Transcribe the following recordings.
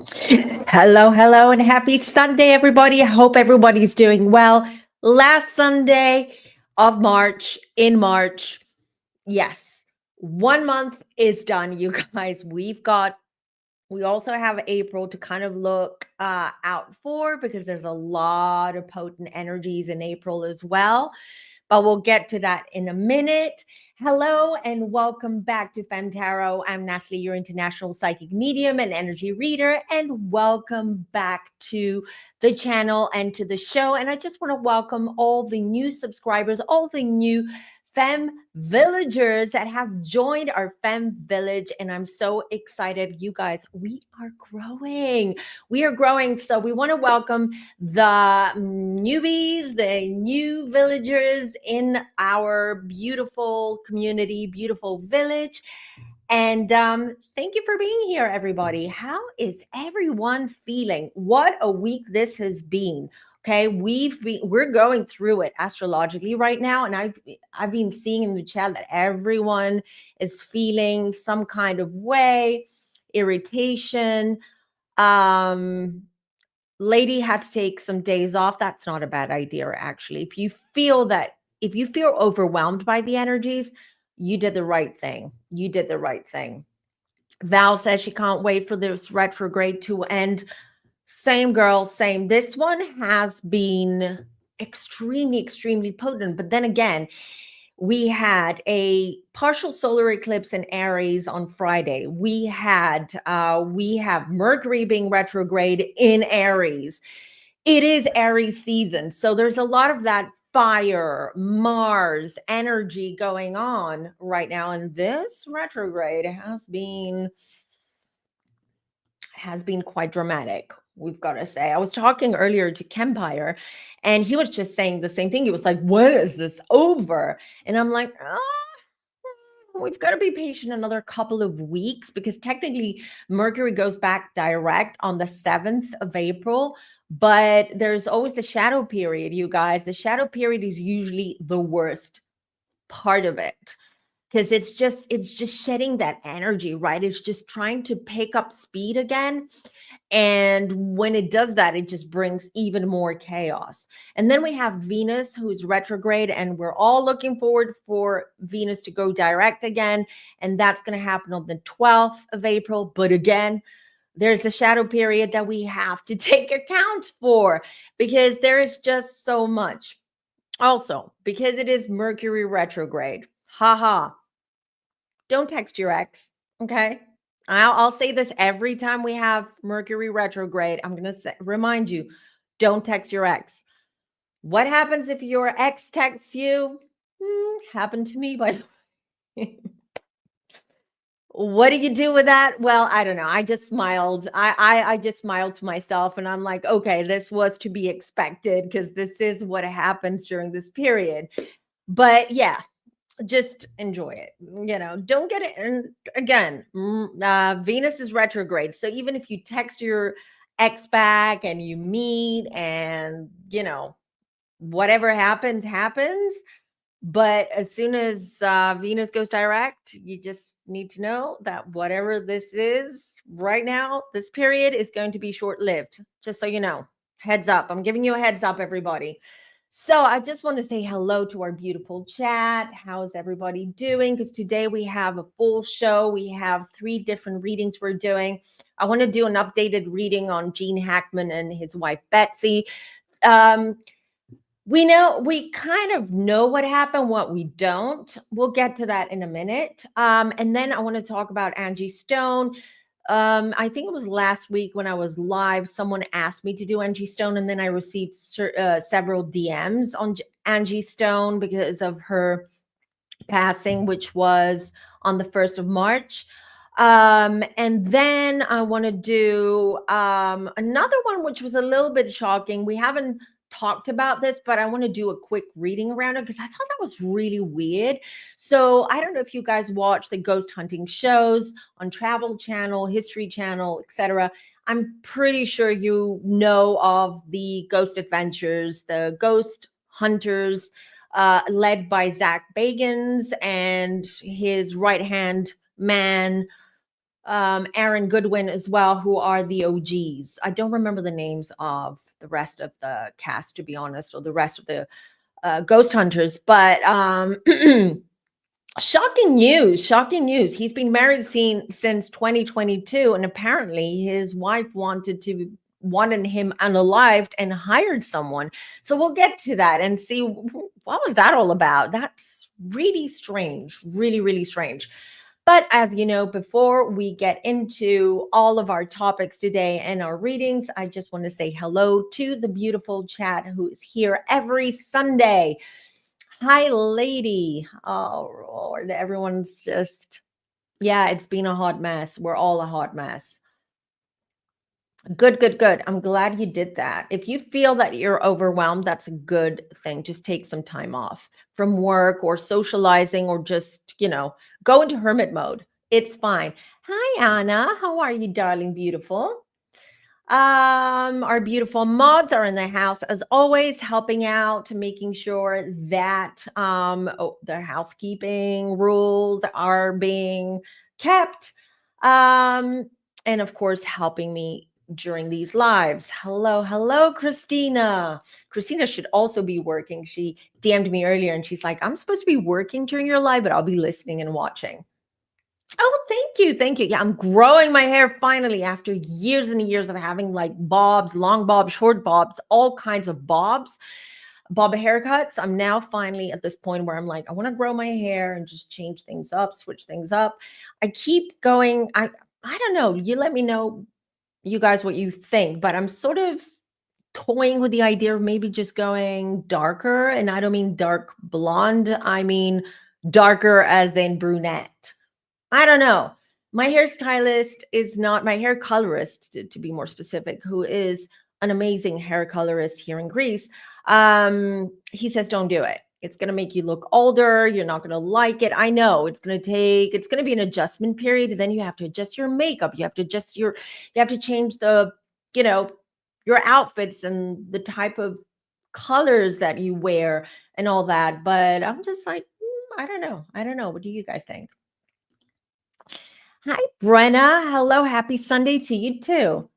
Hello, hello, and happy Sunday, everybody. I hope everybody's doing well. Last Sunday of March, in March, yes, 1 month is done, you guys. We also have April to kind of look out for because there's a lot of potent energies in April as well. But we'll get to that in a minute. Hello and welcome back to Fem Tarot. I'm Natalie, your international psychic medium and energy reader, and welcome back to the channel and to the show. And I just want to welcome all the new subscribers, all the new Fem villagers that have joined our Fem village. And I'm so excited. You guys, we are growing. We are growing. So we want to welcome the newbies, the new villagers in our beautiful community, beautiful village. And thank you for being here, everybody. How is everyone feeling? What a week this has been. Okay, we're going through it astrologically right now, and I've been seeing in the chat that everyone is feeling some kind of way, irritation. Lady had to take some days off. That's not a bad idea, actually. If you feel overwhelmed by the energies, you did the right thing. You did the right thing. Val says she can't wait for this retrograde to end. Same girl, same. This one has been extremely, extremely potent. But then again, we had a partial solar eclipse in Aries on Friday. We have Mercury being retrograde in Aries. It is Aries season. So there's a lot of that fire, Mars energy going on right now. And this retrograde has been quite dramatic, we've got to say. I was talking earlier to Kempire, and he was just saying the same thing. He was like, when is this over? And I'm like, we've got to be patient another couple of weeks, because technically Mercury goes back direct on the 7th of April. But there's always the shadow period, you guys. The shadow period is usually the worst part of it, because it's just shedding that energy, right? It's just trying to pick up speed again. And when it does that, it just brings even more chaos. And then we have Venus, who's retrograde, and we're all looking forward for Venus to go direct again. And that's going to happen on the 12th of April. But again, there's the shadow period that we have to take account for, because there is just so much. Also, because it is Mercury retrograde, haha, don't text your ex, okay? I'll say this every time we have Mercury retrograde. I'm going to remind you, don't text your ex. What happens if your ex texts you? Happened to me, by the way. What do you do with that? Well, I don't know. I just smiled. I just smiled to myself, and I'm like, okay, this was to be expected, because this is what happens during this period. But yeah, just enjoy it. Don't get it. And again, Venus is retrograde. So even if you text your ex back and you meet and, whatever happens, but as soon as Venus goes direct, you just need to know that whatever this is right now, this period is going to be short-lived. Just so you know. Heads up. I'm giving you a heads up, everybody. So I just want to say hello to our beautiful chat. How's everybody doing? Because today we have a full show. We have 3 different readings we're doing. I want to do an updated reading on Gene Hackman and his wife, Betsy. We kind of know what happened, what we don't. We'll get to that in a minute. And then I want to talk about Angie Stone. I think it was last week when I was live, someone asked me to do Angie Stone, and then I received several DMs on Angie Stone because of her passing, which was on the 1st of March. And then I want to do another one, which was a little bit shocking. We haven't talked about this, but I want to do a quick reading around it because I thought that was really weird. So I don't know if you guys watch the ghost hunting shows on Travel Channel, History Channel, etc. I'm pretty sure you know of the Ghost Adventures, the Ghost Hunters, led by Zach Bagans and his right-hand man, Aaron Goodwin as well, who are the OGs. I don't remember the names of the rest of the cast, to be honest, or the rest of the ghost hunters, but shocking news, shocking news. He's been married since 2022, and apparently his wife wanted him unalived and hired someone. So we'll get to that and see what was that all about. That's really strange, really, really strange. But as you know, before we get into all of our topics today and our readings, I just want to say hello to the beautiful chat who is here every Sunday. Hi, lady. Oh, Lord. Everyone's just, yeah, it's been a hot mess. We're all a hot mess. Good, good, good. I'm glad you did that. If you feel that you're overwhelmed, that's a good thing. Just take some time off from work or socializing or just, go into hermit mode. It's fine. Hi, Anna. How are you, darling? Beautiful. Our beautiful mods are in the house as always, helping out, making sure that the housekeeping rules are being kept. And of course, helping me during these lives. Hello, hello, Christina. Christina should also be working. She DM'd me earlier and she's like, I'm supposed to be working during your live, but I'll be listening and watching. Oh, thank you. Thank you. Yeah, I'm growing my hair finally after years and years of having like bobs, long bobs, short bobs, all kinds of bob haircuts. I'm now finally at this point where I'm like, I want to grow my hair and just change things up, switch things up. I keep going. I don't know. You let me know, you guys, what you think, but I'm sort of toying with the idea of maybe just going darker. And I don't mean dark blonde. I mean darker as in brunette. I don't know. My hairstylist is not my hair colorist, to be more specific, who is an amazing hair colorist here in Greece. He says, don't do it. It's going to make you look older. You're not going to like it. I know it's going to be an adjustment period. Then you have to adjust your makeup. You have to you have to change you know, your outfits and the type of colors that you wear and all that. But I'm just like, I don't know. I don't know. What do you guys think? Hi, Brenna. Hello. Happy Sunday to you too.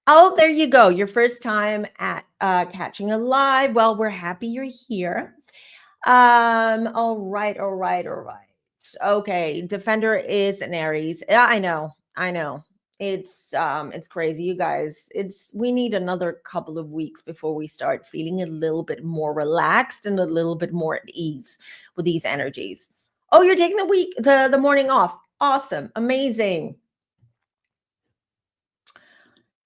Oh, there you go. Your first time at catching a live. Well, we're happy you're here. All right, all right, all right. Okay, Defender is an Aries. Yeah, I know. I know. It's crazy, you guys. We need another couple of weeks before we start feeling a little bit more relaxed and a little bit more at ease with these energies. Oh, you're taking the morning off. Awesome. Amazing.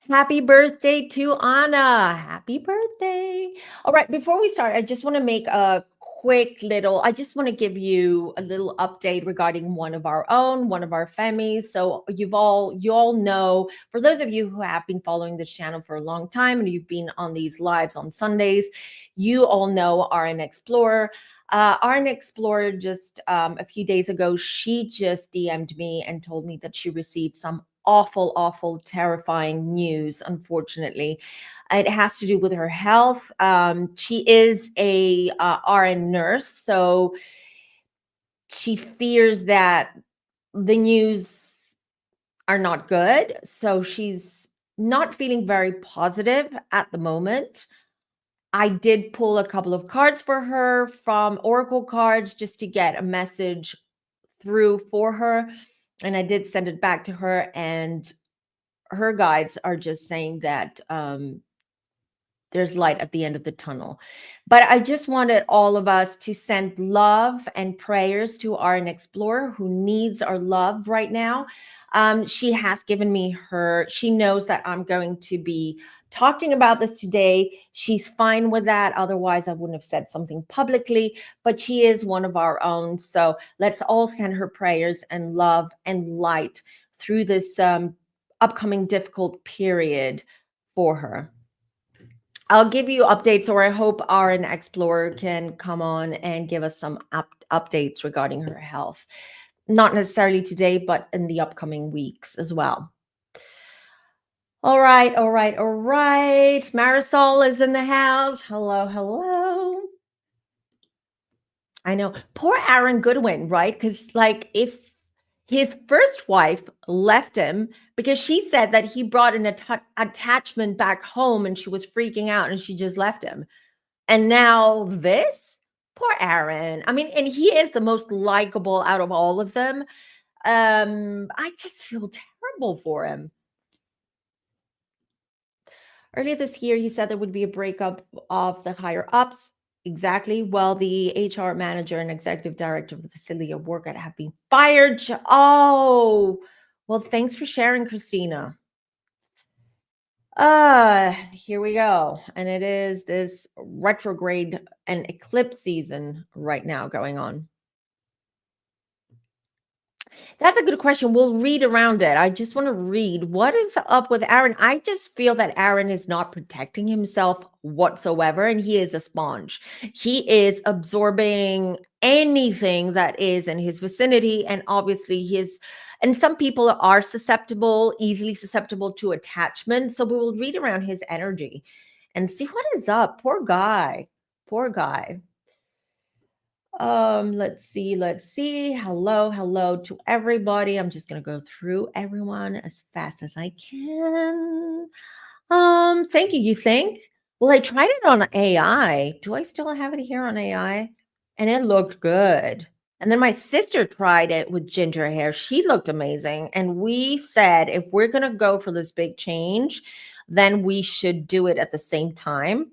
Happy birthday to Anna. Happy birthday. All right, before we start, I just want to make a I just want to give you a little update regarding one of our own, one of our families. So you all know, for those of you who have been following this channel for a long time and you've been on these lives on Sundays, you all know RN Explorer. RN Explorer just a few days ago, she just DM'd me and told me that she received some awful, awful, terrifying news, unfortunately. It has to do with her health. She is a RN nurse, so she fears that the news are not good. So she's not feeling very positive at the moment. I did pull a couple of cards for her from Oracle cards just to get a message through for her. And I did send it back to her, and her guides are just saying that there's light at the end of the tunnel. But I just wanted all of us to send love and prayers to RN Explorer, who needs our love right now. She has given me she knows that I'm going to be talking about this today. She's fine with that. Otherwise, I wouldn't have said something publicly, but she is one of our own. So let's all send her prayers and love and light through this upcoming difficult period for her. I'll give you updates, or I hope RN Explorer can come on and give us some updates regarding her health. Not necessarily today, but in the upcoming weeks as well. All right, all right, all right. Marisol is in the house. Hello, hello. I know. Poor Aaron Goodwin, right? Because, like, if His first wife left him because she said that he brought an attachment back home and she was freaking out and she just left him. And now this, poor Aaron. I mean, and he is the most likable out of all of them. I just feel terrible for him. Earlier this year, you said there would be a breakup of the higher ups. Exactly. Well, the HR manager and executive director of the facility I work at have been fired. Oh, well, thanks for sharing, Christina. Here we go. And it is this retrograde and eclipse season right now going on. That's a good question. We'll read around it. I just want to read what is up with Aaron. I just feel that Aaron is not protecting himself whatsoever, and he is a sponge. He is absorbing anything that is in his vicinity, and obviously and some people are susceptible, easily susceptible to attachment. So we will read around his energy and see what is up. Poor guy. Poor guy. Let's see. Hello to everybody. I'm just gonna go through everyone as fast as I can. Thank you. You think? Well, I tried it on AI. Do I still have it here on AI? And it looked good. And then my sister tried it with ginger hair. She looked amazing. And we said if we're gonna go for this big change, then we should do it at the same time.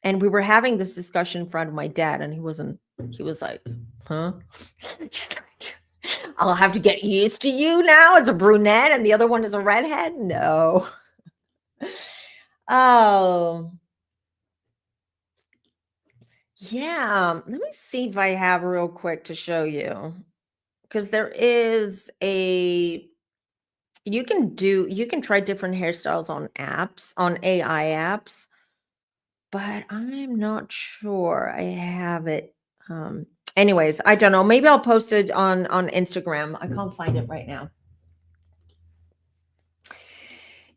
And we were having this discussion in front of my dad, and he was like, huh? He's like, I'll have to get used to you now as a brunette and the other one is a redhead? No. Oh. Yeah. Let me see if I have real quick to show you. Because there is you can try different hairstyles on apps, on AI apps. But I'm not sure I have it. Anyways, I don't know. Maybe I'll post it on Instagram. I can't find it right now.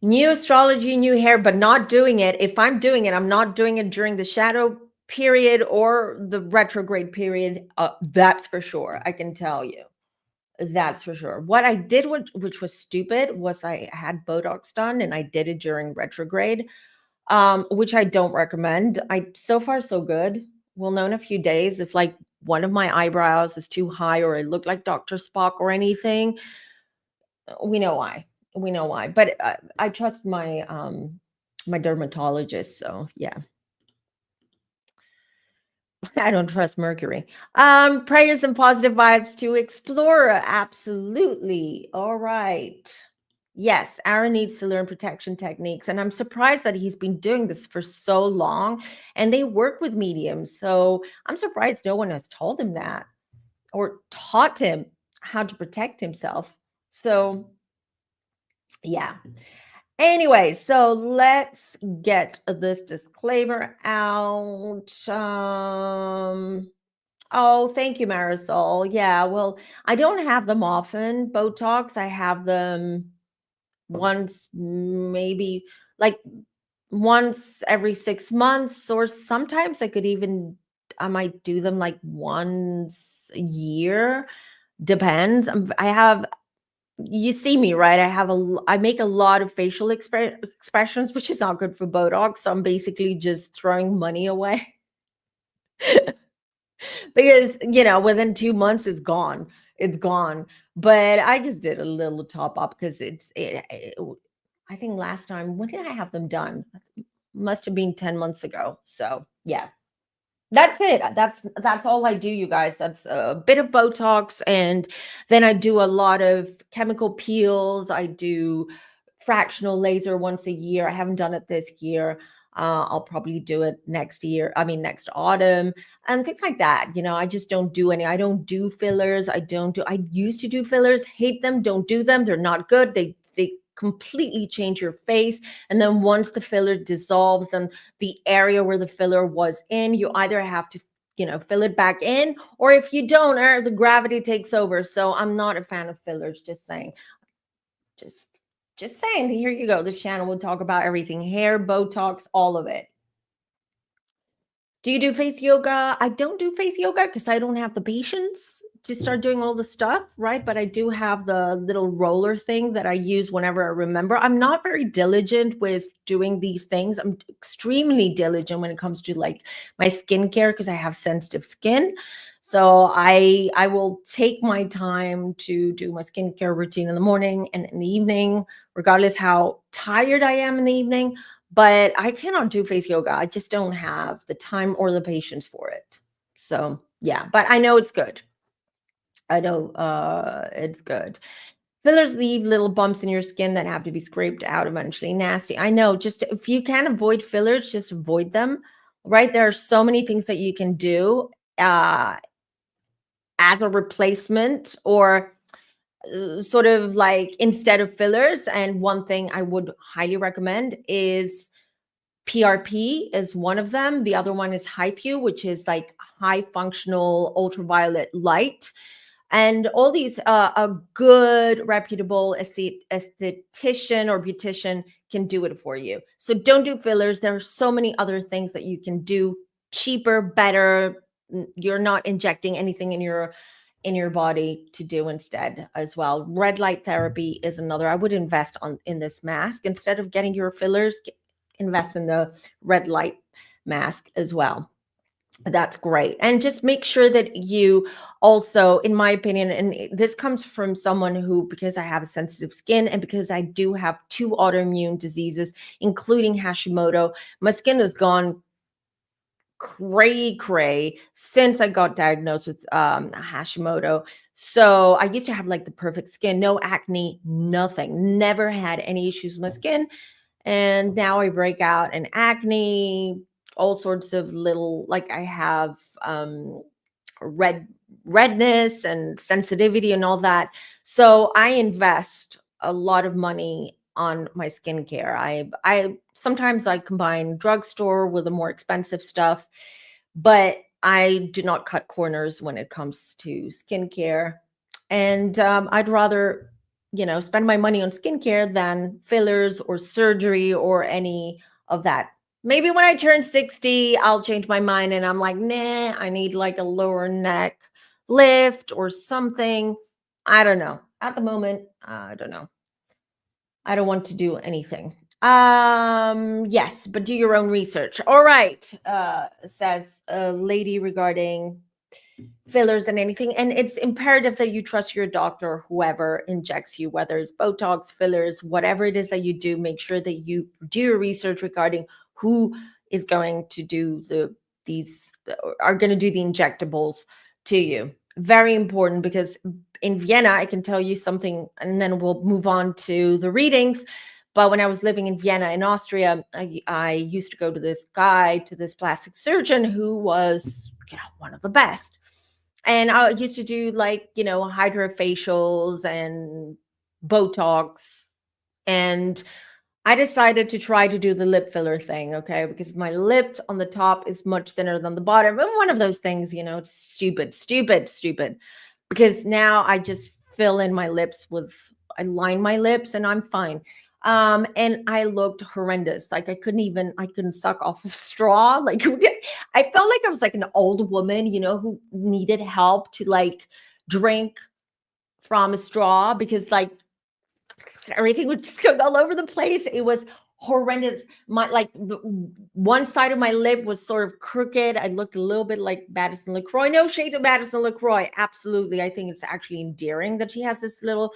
New astrology, new hair, but not doing it. If I'm doing it, I'm not doing it during the shadow period or the retrograde period. That's for sure. I can tell you. That's for sure. What I did, which was stupid, was I had Botox done and I did it during retrograde. Which I don't recommend. So far so good. We'll know in a few days if like one of my eyebrows is too high or it looked like Dr. Spock or anything. We know why. We know why. But I trust my dermatologist. So yeah. I don't trust Mercury. Prayers and positive vibes to Explorer. Absolutely. All right. Yes, Aaron needs to learn protection techniques. And I'm surprised that he's been doing this for so long and they work with mediums. So I'm surprised no one has told him that or taught him how to protect himself. So, yeah. Anyway, so let's get this disclaimer out. Oh, thank you, Marisol. Yeah, well, I don't have them often, Botox. I have them once, maybe like once every 6 months, or sometimes I might do them like once a year. Depends. You see me, right? I make a lot of facial expressions, which is not good for Botox. So I'm basically just throwing money away because, within 2 months it's gone. It's gone. But I just did a little top up because I think last time, when did I have them done? Must have been 10 months ago. So yeah, that's it. That's all I do, you guys. That's a bit of Botox, and then I do a lot of chemical peels. I do fractional laser once a year. I haven't done it this year. I'll probably do it next year. I mean, next autumn and things like that. I just don't do any. I don't do fillers. I used to do fillers. Hate them. Don't do them. They're not good. They completely change your face. And then once the filler dissolves, then the area where the filler was in, you either have to fill it back in, or if you don't, the gravity takes over. So I'm not a fan of fillers. Just saying. Just saying. Here you go. This channel will talk about everything: hair, Botox, all of it. Do you do face yoga? I don't do face yoga because I don't have the patience to start doing all the stuff, right? But I do have the little roller thing that I use whenever I remember. I'm not very diligent with doing these things. I'm extremely diligent when it comes to like my skincare because I have sensitive skin. So I will take my time to do my skincare routine in the morning and in the evening, regardless how tired I am in the evening. But I cannot do face yoga. I just don't have the time or the patience for it. So yeah, but I know it's good. I know it's good. Fillers leave little bumps in your skin that have to be scraped out eventually. Nasty. I know. Just if you can avoid fillers, just avoid them. Right? There are so many things that you can do uh as a replacement or sort of like instead of fillers. And one thing I would highly recommend is PRP is one of them. The other one is HIPU, which is like high functional ultraviolet light. And all these, a good reputable esthetician or beautician can do it for you. So don't do fillers. There are so many other things that you can do cheaper, better. You're not injecting anything in your body to do instead as well. Red light therapy is another. I would invest on in this mask instead of getting your fillers. Invest in the red light mask as well. That's great. And just make sure that you also, in my opinion, and this comes from someone who, because I have a sensitive skin and because I do have two autoimmune diseases, including Hashimoto, my skin has gone cray since I got diagnosed with Hashimoto. So I used to have like the perfect skin, no acne, nothing, never had any issues with my skin. And now I break out in acne, all sorts of little, like I have red redness and sensitivity and all that. So I invest a lot of money on my skincare. I sometimes I combine drugstore with the more expensive stuff, but I do not cut corners when it comes to skincare. And I'd rather, spend my money on skincare than fillers or surgery or any of that. Maybe when I turn 60, I'll change my mind and I'm like, nah, I need like a lower neck lift or something. I don't know. At the moment, I don't know. I don't want to do anything. Yes, but do your own research. All right, says a lady regarding fillers and anything. And it's imperative that you trust your doctor or whoever injects you, whether it's Botox, fillers, whatever it is that you do, make sure that you do your research regarding who is going to do these are going to do the injectables to you. Very important because in Vienna, I can tell you something, and then we'll move on to the readings. But when I was living in Vienna, in Austria, I used to go to this guy, to this plastic surgeon who was, one of the best. And I used to do like, hydrofacials and Botox. And I decided to try to do the lip filler thing, okay? Because my lip on the top is much thinner than the bottom. And one of those things, it's stupid. Because now I just fill in my lips I line my lips and I'm fine. And I looked horrendous. Like I couldn't suck off a straw. Like I felt like I was like an old woman, who needed help to like drink from a straw because like everything would just go all over the place. It was horrendous. My like one side of my lip was sort of crooked. I looked a little bit like Madison LaCroix. No shade to Madison LaCroix. Absolutely. I think it's actually endearing that she has this little,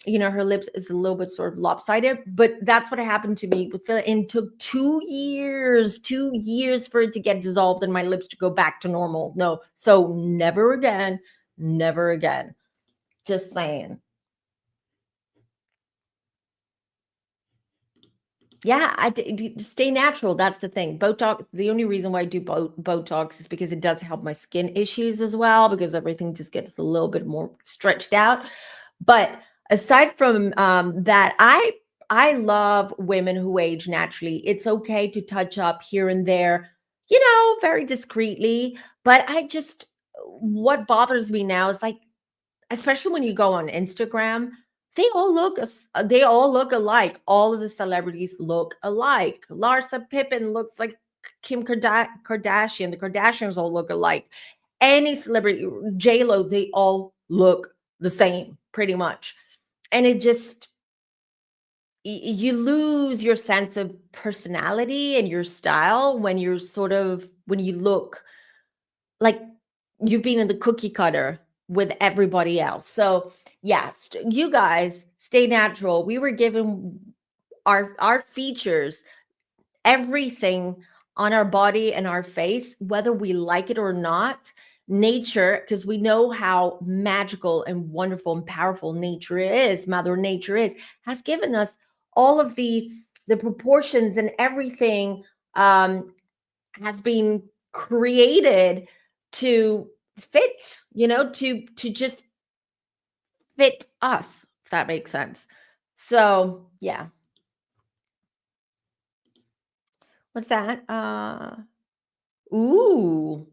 her lips is a little bit sort of lopsided, but that's what happened to me with filler. And it took 2 years for it to get dissolved and my lips to go back to normal. No, so never again, never again. Just saying. Yeah, stay natural. That's the thing. Botox, the only reason why I do Botox is because it does help my skin issues as well, because everything just gets a little bit more stretched out. But aside from that, I love women who age naturally. It's okay to touch up here and there, very discreetly. But what bothers me now is like, especially when you go on Instagram, they all look alike. All of the celebrities look alike. Larsa Pippen looks like Kardashian. The Kardashians all look alike. Any celebrity, J Lo, they all look the same pretty much, and it just you lose your sense of personality and your style when you're sort of when you look like you've been in the cookie cutter with everybody else. So yes, you guys stay natural. We were given our features, everything on our body and our face, whether we like it or not. Nature, because we know how magical and wonderful and powerful nature is, Mother Nature is, has given us all of the proportions, and everything has been created to fit, to just fit us, if that makes sense. So yeah. What's that? Ooh.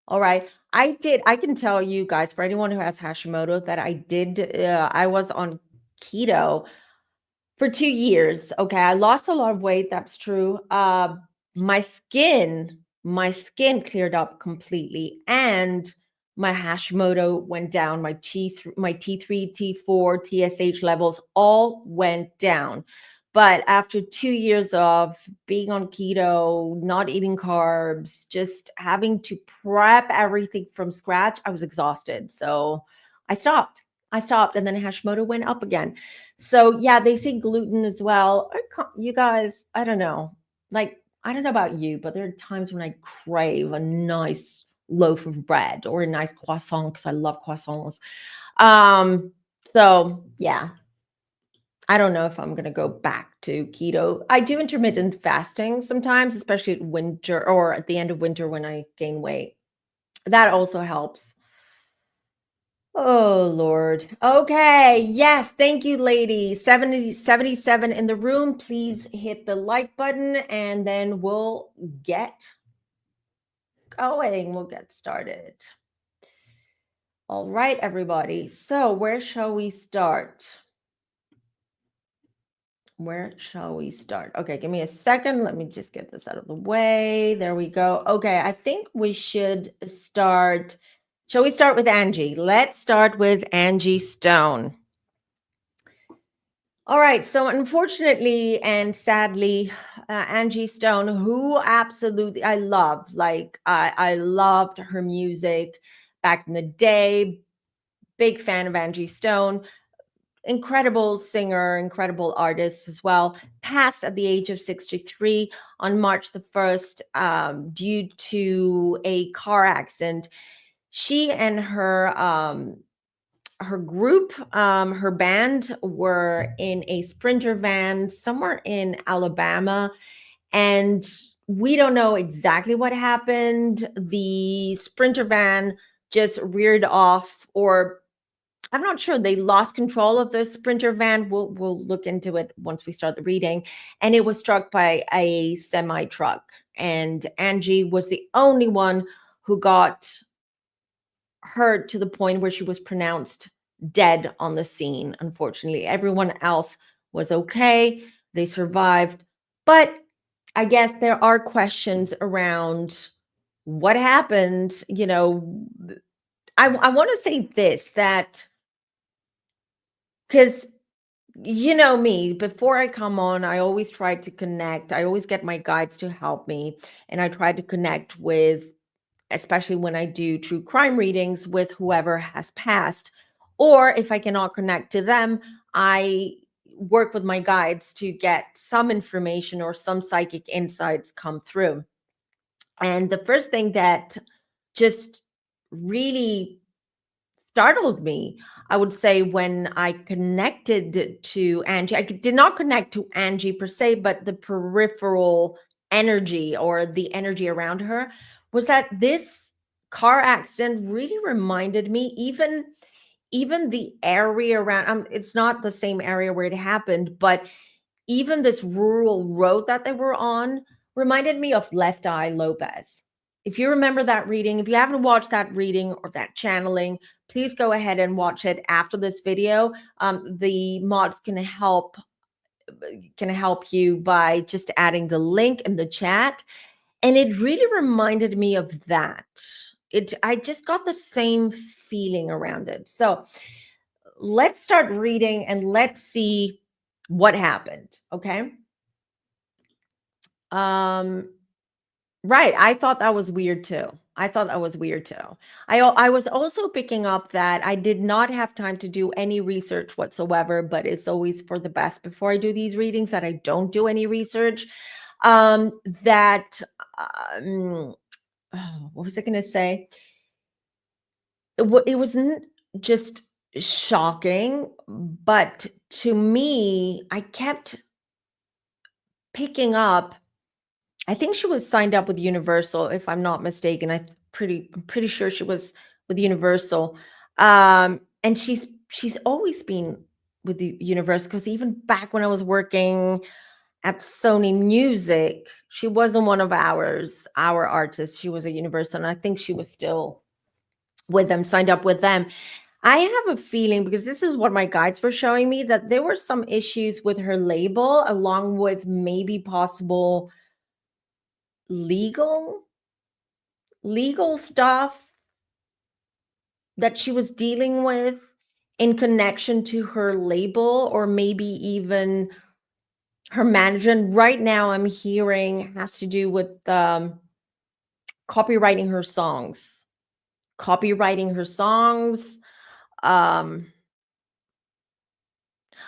All right. I can tell you guys, for anyone who has Hashimoto, that I was on keto for 2 years. Okay. I lost a lot of weight. That's true. My skin cleared up completely, and my Hashimoto went down. My T3, T4, TSH levels all went down. But after 2 years of being on keto, not eating carbs, just having to prep everything from scratch, I was exhausted. So I stopped. And then Hashimoto went up again. So yeah, they say gluten as well. You guys, I don't know. Like, I don't know about you, but there are times when I crave a nice loaf of bread or a nice croissant, because I love croissants. Um, so yeah, I don't know if I'm going to go back to keto. I do intermittent fasting sometimes, especially at winter or at the end of winter when I gain weight. That also helps. Oh, Lord. Okay. Yes. Thank you, lady. 77 in the room. Please hit the like button, and then we'll get going. We'll get started. All right, everybody. So where shall we start? Where shall we start? Okay, give me a second. Let me just get this out of the way. There we go. Okay, I think we should start. Shall we start with Angie? Let's start with Angie Stone. All right. So, unfortunately and sadly, Angie Stone, who absolutely I loved, I loved her music back in the day. Big fan of Angie Stone. Incredible singer, incredible artist as well. Passed at the age of 63 on March the 1st due to a car accident. She and her group, her band, were in a Sprinter van somewhere in Alabama, and we don't know exactly what happened. The Sprinter van just reared off, or I'm not sure. They lost control of the Sprinter van. We'll look into it once we start the reading. And it was struck by a semi truck. And Angie was the only one who got hurt to the point where she was pronounced dead on the scene. Unfortunately, everyone else was okay. They survived. But I guess there are questions around what happened. I want to say this, that because you know me, before I come on, I always try to connect. I always get my guides to help me, and I try to connect with, especially when I do true crime readings, with whoever has passed. Or if I cannot connect to them, I work with my guides to get some information or some psychic insights come through. And the first thing that just really startled me, I would say, when I connected to Angie. I did not connect to Angie per se, but the peripheral energy, or the energy around her, was that this car accident really reminded me, even the area around, it's not the same area where it happened, but even this rural road that they were on reminded me of Left Eye Lopez. If you remember that reading, if you haven't watched that reading or that channeling, please go ahead and watch it after this video. The mods can help you by just adding the link in the chat. And it really reminded me of that. I just got the same feeling around it. So let's start reading and let's see what happened. Okay. Um, right. I thought that was weird too. I thought that was weird too. I was also picking up that I did not have time to do any research whatsoever, but it's always for the best before I do these readings that I don't do any research. That um, what was I going to say? It wasn't just shocking, but to me, I kept picking up. I think she was signed up with Universal, if I'm not mistaken. I'm pretty sure she was with Universal. And she's always been with the Universal, because even back when I was working at Sony Music, she wasn't one of our artists. She was a Universal, and I think she was still with them, signed up with them. I have a feeling, because this is what my guides were showing me, that there were some issues with her label, along with maybe possible legal stuff that she was dealing with in connection to her label, or maybe even her manager. And right now I'm hearing has to do with copywriting her songs. Copywriting her songs. Um,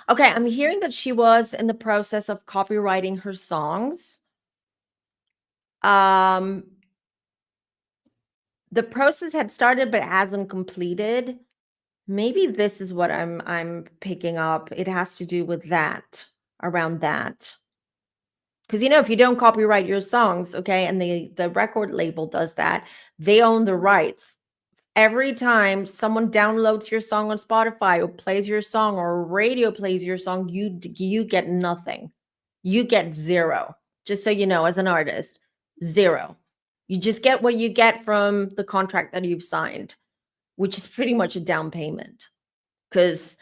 okay, I'm hearing that she was in the process of copywriting her songs. Um, the process had started but hasn't completed. Maybe this is what I'm picking up. It has to do with that, around that. Because if you don't copyright your songs, okay, and the record label does that, they own the rights. Every time someone downloads your song on Spotify or plays your song, or radio plays your song, you get nothing. You get zero. Just so you know, as an artist, zero. You just get what you get from the contract that you've signed, which is pretty much a down payment. Because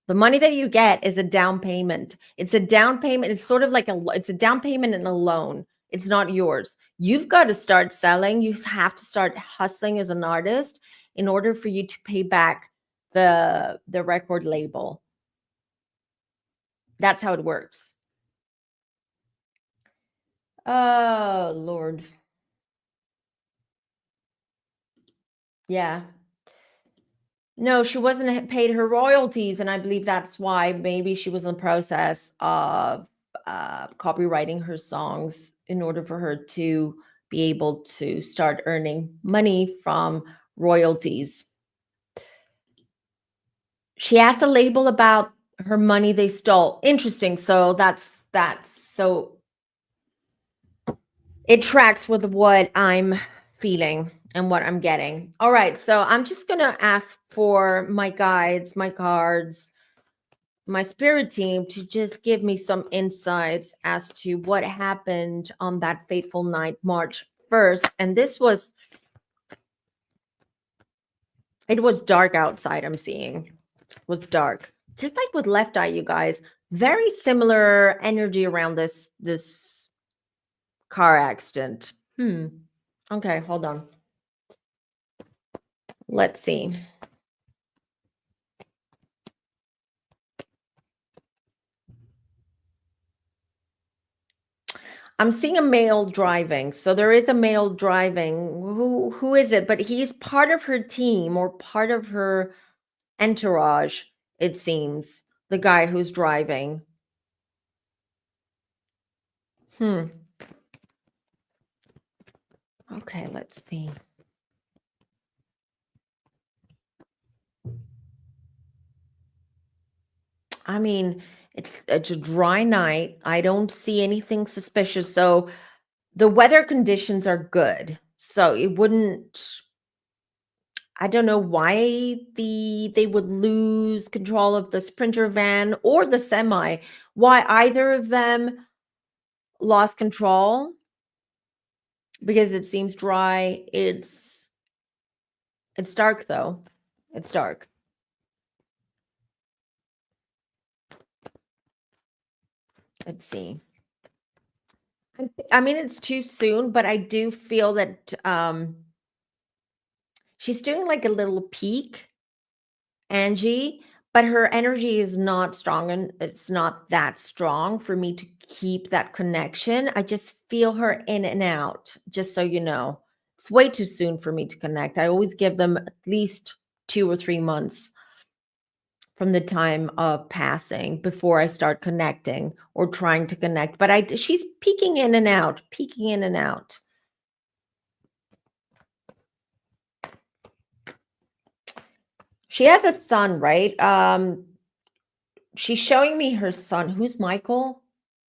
the money that you get is a down payment. It's a down payment. It's sort of like it's a down payment and a loan. It's not yours. You've got to start selling. You have to start hustling as an artist in order for you to pay back the record label. That's how it works. Oh, Lord. Yeah. No, she wasn't paid her royalties, and I believe that's why maybe she was in the process of copywriting her songs in order for her to be able to start earning money from royalties. She asked the label about her money they stole. Interesting. So that's so it tracks with what I'm feeling and what I'm getting. All right, so I'm just gonna ask for my guides, my cards, my spirit team to just give me some insights as to what happened on that fateful night, March 1st. And it was dark outside. I'm seeing it was dark, just like with Left Eye, you guys. Very similar energy around this car accident. Okay, hold on. Let's see. I'm seeing a male driving. So there is a male driving. Who is it? But he's part of her team or part of her entourage, it seems. The guy who's driving. Okay, let's see. I mean, it's a dry night. I don't see anything suspicious. So the weather conditions are good. So it wouldn't, I don't know why they would lose control of the Sprinter van or the semi. Why either of them lost control, because it seems dry. It's dark though. It's dark. Let's see. I mean, it's too soon, but I do feel that she's doing like a little peak, Angie, but her energy is not strong and it's not that strong for me to keep that connection. I just feel her in and out, just so you know. It's way too soon for me to connect. I always give them at least 2 or 3 months from the time of passing before I start connecting or trying to connect. But she's peeking in and out, peeking in and out. She has a son, right? She's showing me her son. Who's Michael?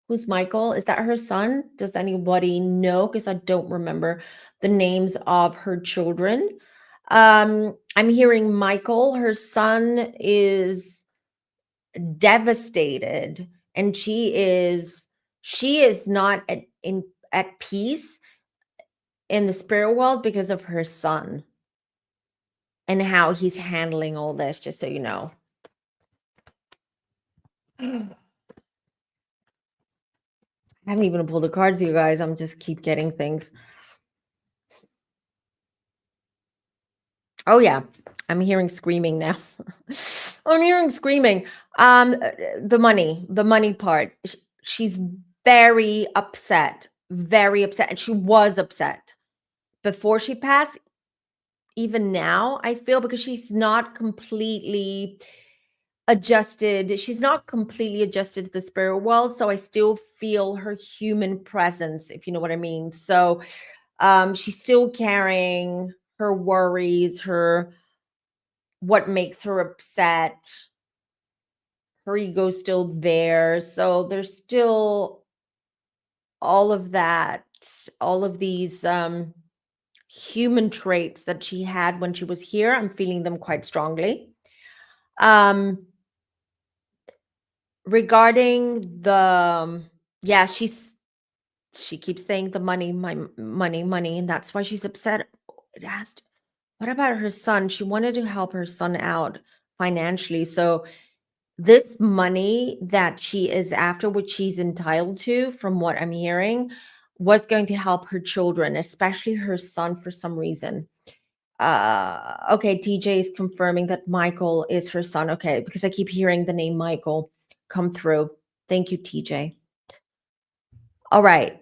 Who's Michael? Is that her son? Does anybody know? Because I don't remember the names of her children. I'm hearing Michael. Her son is devastated, and she is not at peace in the spirit world because of her son and how he's handling all this. Just so you know. I haven't even pulled the cards, you guys. I'm just keep getting things. Oh yeah, I'm hearing screaming now. I'm hearing screaming. The money part. She's very upset, and she was upset before she passed. Even now, I feel because she's not completely adjusted. She's not completely adjusted to the spirit world, so I still feel her human presence, if you know what I mean. So she's still carrying her worries, her what makes her upset. Her ego's still there. So there's still all of that, all of these human traits that she had when she was here. I'm feeling them quite strongly. Regarding the yeah, she keeps saying the money, my money, and that's why she's upset. It asked, what about her son? She wanted to help her son out financially. So this money that she is after, which she's entitled to, from what I'm hearing, was going to help her children, especially her son for some reason. Okay, TJ is confirming that Michael is her son. Okay, because I keep hearing the name Michael come through. Thank you, TJ. All right.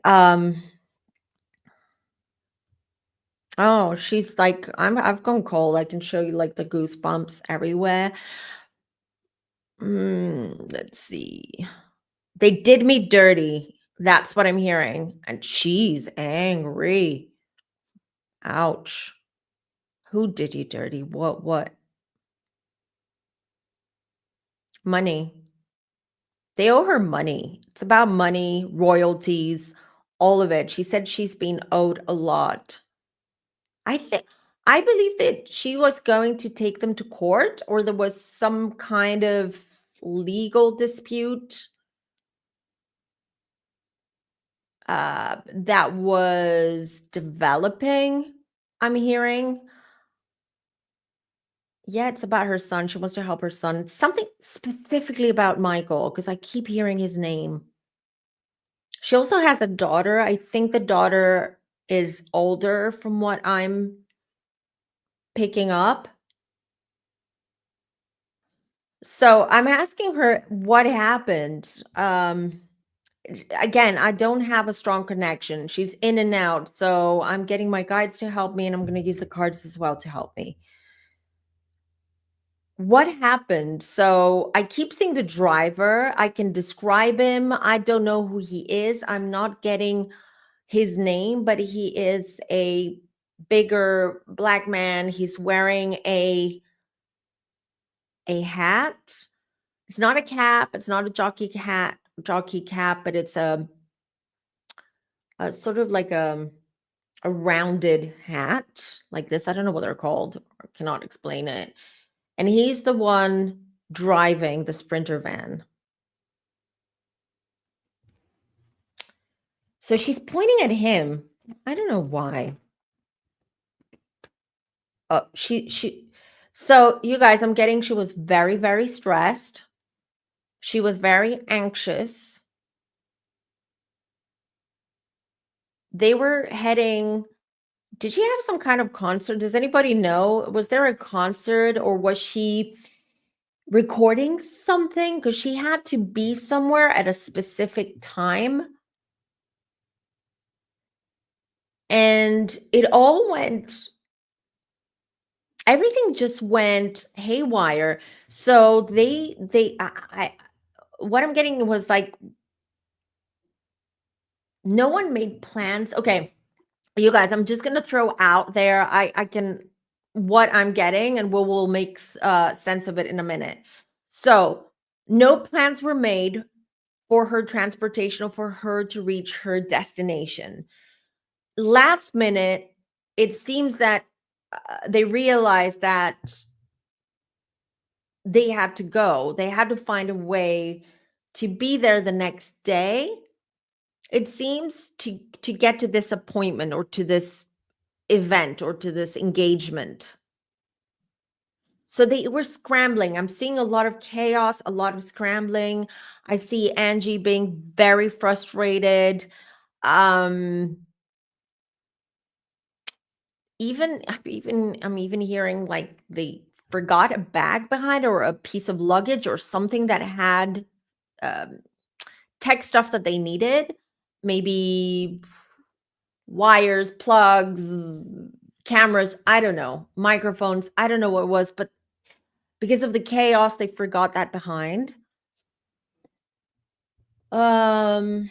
Oh, she's like, I've gone cold. I can show you like the goosebumps everywhere. Let's see. They did me dirty. That's what I'm hearing. And she's angry. Ouch. Who did you dirty? What? Money. They owe her money. It's about money, royalties, all of it. She said she's been owed a lot. I believe that she was going to take them to court, or there was some kind of legal dispute that was developing, I'm hearing. Yeah, it's about her son. She wants to help her son. It's something specifically about Michael because I keep hearing his name. She also has a daughter. I think the daughter is older from what I'm picking up. So I'm asking her what happened. Again, I don't have a strong connection. She's in and out. So I'm getting my guides to help me, and I'm going to use the cards as well to help me. What happened? So I keep seeing the driver. I can describe him. I don't know who he is. I'm not getting his name, but he is a bigger black man. He's wearing a hat. It's not a cap. It's not a jockey cap, but it's a sort of like a rounded hat like this. I don't know what they're called. I cannot explain it. And he's the one driving the Sprinter van. So she's pointing at him. I don't know why. She so you guys, I'm getting she was very, very stressed. She was very anxious. they were heading. Did she have some kind of concert? Does anybody know? Was there a concert or was she recording something? Because she had to be somewhere at a specific time. And it all went, everything just went haywire. So what I'm getting was like, no one made plans. Okay, you guys, I'm just gonna throw out there. I can what I'm getting, and we'll make sense of it in a minute. So no plans were made for her transportation or for her to reach her destination. Last minute, it seems that they realized that they had to go. They had to find a way to be there the next day. It seems to get to this appointment or to this event or to this engagement. So they were scrambling. I'm seeing a lot of chaos, a lot of scrambling. I see Angie being very frustrated. Um I'm even hearing like they forgot a bag behind or a piece of luggage or something that had um tech stuff that they needed. Maybe wires, plugs, cameras, I don't know, microphones, I don't know what it was, but because of the chaos, they forgot that behind. Um,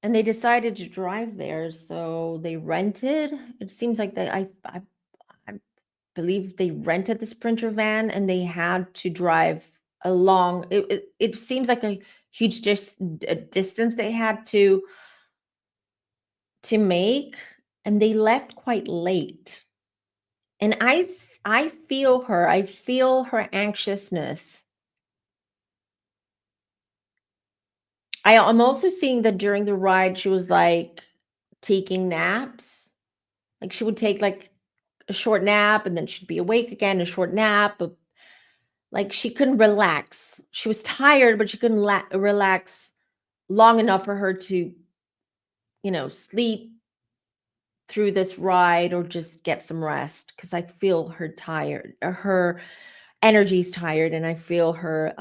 and they decided to drive there, so they rented. It seems like I believe they rented the Sprinter van and they had to drive along. It seems like a huge distance they had to make, and they left quite late. And I feel her. I feel her anxiousness. I'm also seeing that during the ride, she was like taking naps. Like she would take like a short nap and then she'd be awake again, a short nap. But like she couldn't relax. She was tired, but she couldn't relax long enough for her to, sleep through this ride or just get some rest. Because I feel her tired, or her energy's tired, and I feel her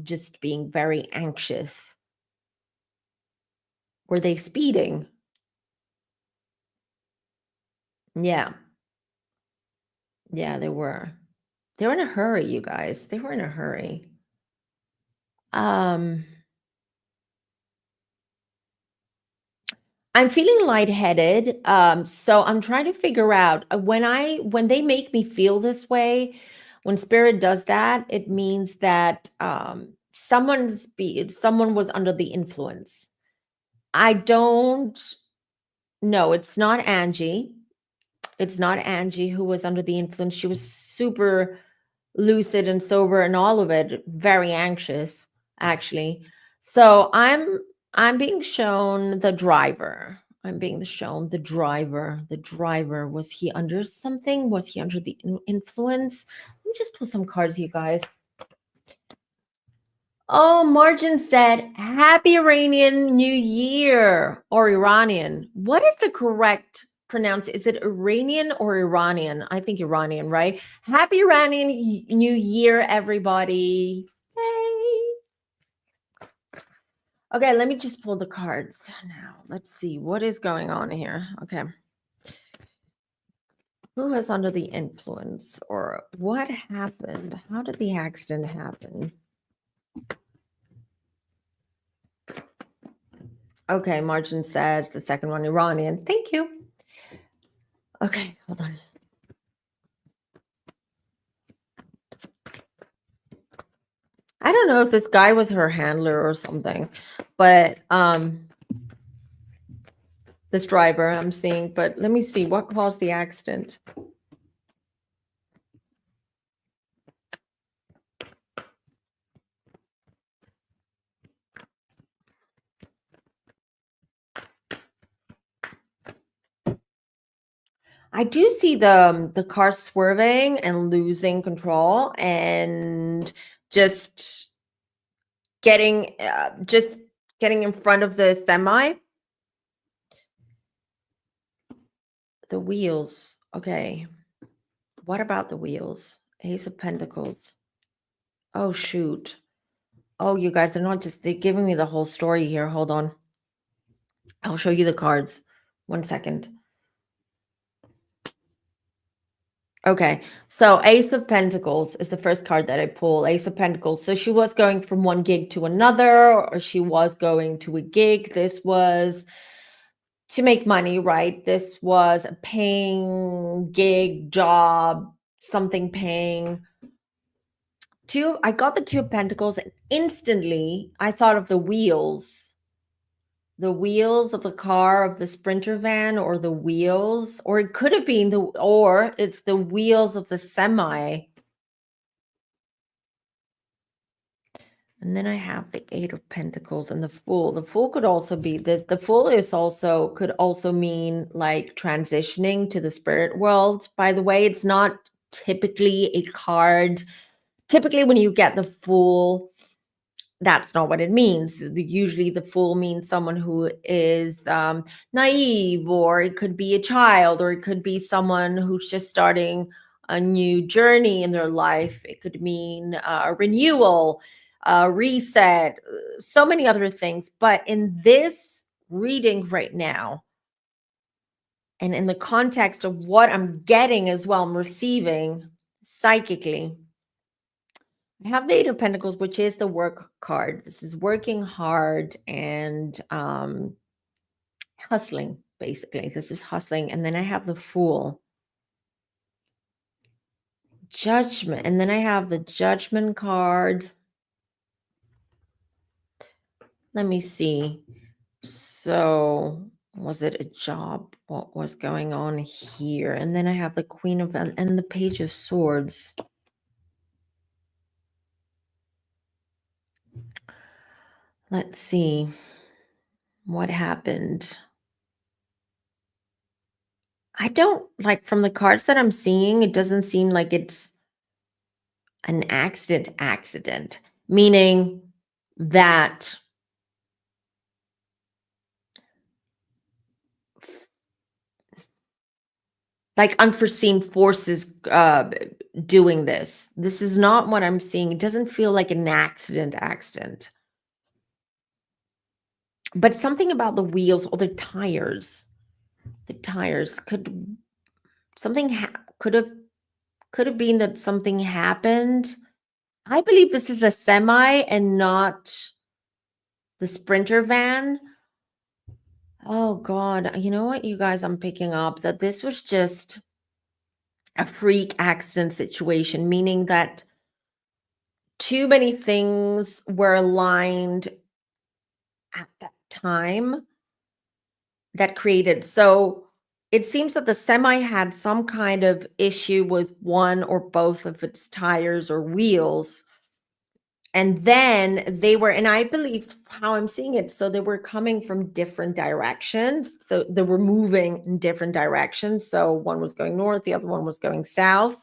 just being very anxious. Were they speeding? Yeah. Yeah, they were. They were in a hurry, you guys. They were in a hurry. Um, I'm feeling lightheaded. So I'm trying to figure out when they make me feel this way, when spirit does that, it means that someone was under the influence. I don't know. It's not Angie. It's not Angie who was under the influence. She was super lucid and sober and all of it, very anxious actually. So I'm being shown the driver. I'm being shown the driver. The driver, was he under something? Was he under the influence? Let me just pull some cards, you guys. Oh, Margin said, Happy Iranian New Year, or Iranian. What is the correct pronounce? Is it Iranian or Iranian? I think Iranian, right? Happy Iranian New Year, everybody. Hey. Okay, let me just pull the cards now. Let's see what is going on here. Okay. Who is under the influence, or what happened? How did the accident happen? Okay, Margin says the second one, Iranian. Thank you. Okay, hold on. I don't know if this guy was her handler or something, but this driver I'm seeing, but let me see what caused the accident. I do see the car swerving and losing control and just getting getting in front of the semi. The wheels. Okay. What about the wheels? Ace of Pentacles. Oh, shoot. Oh, you guys, they're giving me the whole story here. Hold on. I'll show you the cards. 1 second. Okay, so Ace of Pentacles is the first card that I pull. Ace of Pentacles. So she was going from one gig to another, or she was going to a gig. This was to make money, right? This was a paying gig, job, something paying. I got the Two of Pentacles, and instantly I thought of the wheels of the car, of the Sprinter van, or the wheels, or it could have been or it's the wheels of the semi. And then I have the Eight of Pentacles and the Fool. The Fool could also be this. The Fool could also mean like transitioning to the spirit world. By the way, it's not typically a card. Typically, when you get the Fool, that's not what it means. Usually the Fool means someone who is naive, or it could be a child, or it could be someone who's just starting a new journey in their life. It could mean a renewal, reset, so many other things. But in this reading right now, and in the context of what I'm getting as well, I'm receiving psychically, I have the Eight of Pentacles, which is the work card. This is working hard and hustling, basically. This is hustling. And then I have the Fool. Judgment. And then I have the Judgment card. Let me see. So was it a job? What was going on here? And then I have the Queen of and the Page of Swords. Let's see what happened. I don't like, from the cards that I'm seeing, it doesn't seem like it's an accident, meaning that like unforeseen forces doing this. This is not what I'm seeing. It doesn't feel like an accident. But something about the wheels or the tires. The tires could could have been that something happened. I believe this is a semi and not the Sprinter van. Oh God, you know what, you guys, I'm picking up that this was just a freak accident situation, meaning that too many things were aligned at that time that created. So it seems that the semi had some kind of issue with one or both of its tires or wheels. And then they were, and I believe how I'm seeing it, so they were coming from different directions. So they were moving in different directions. So one was going north, the other one was going south.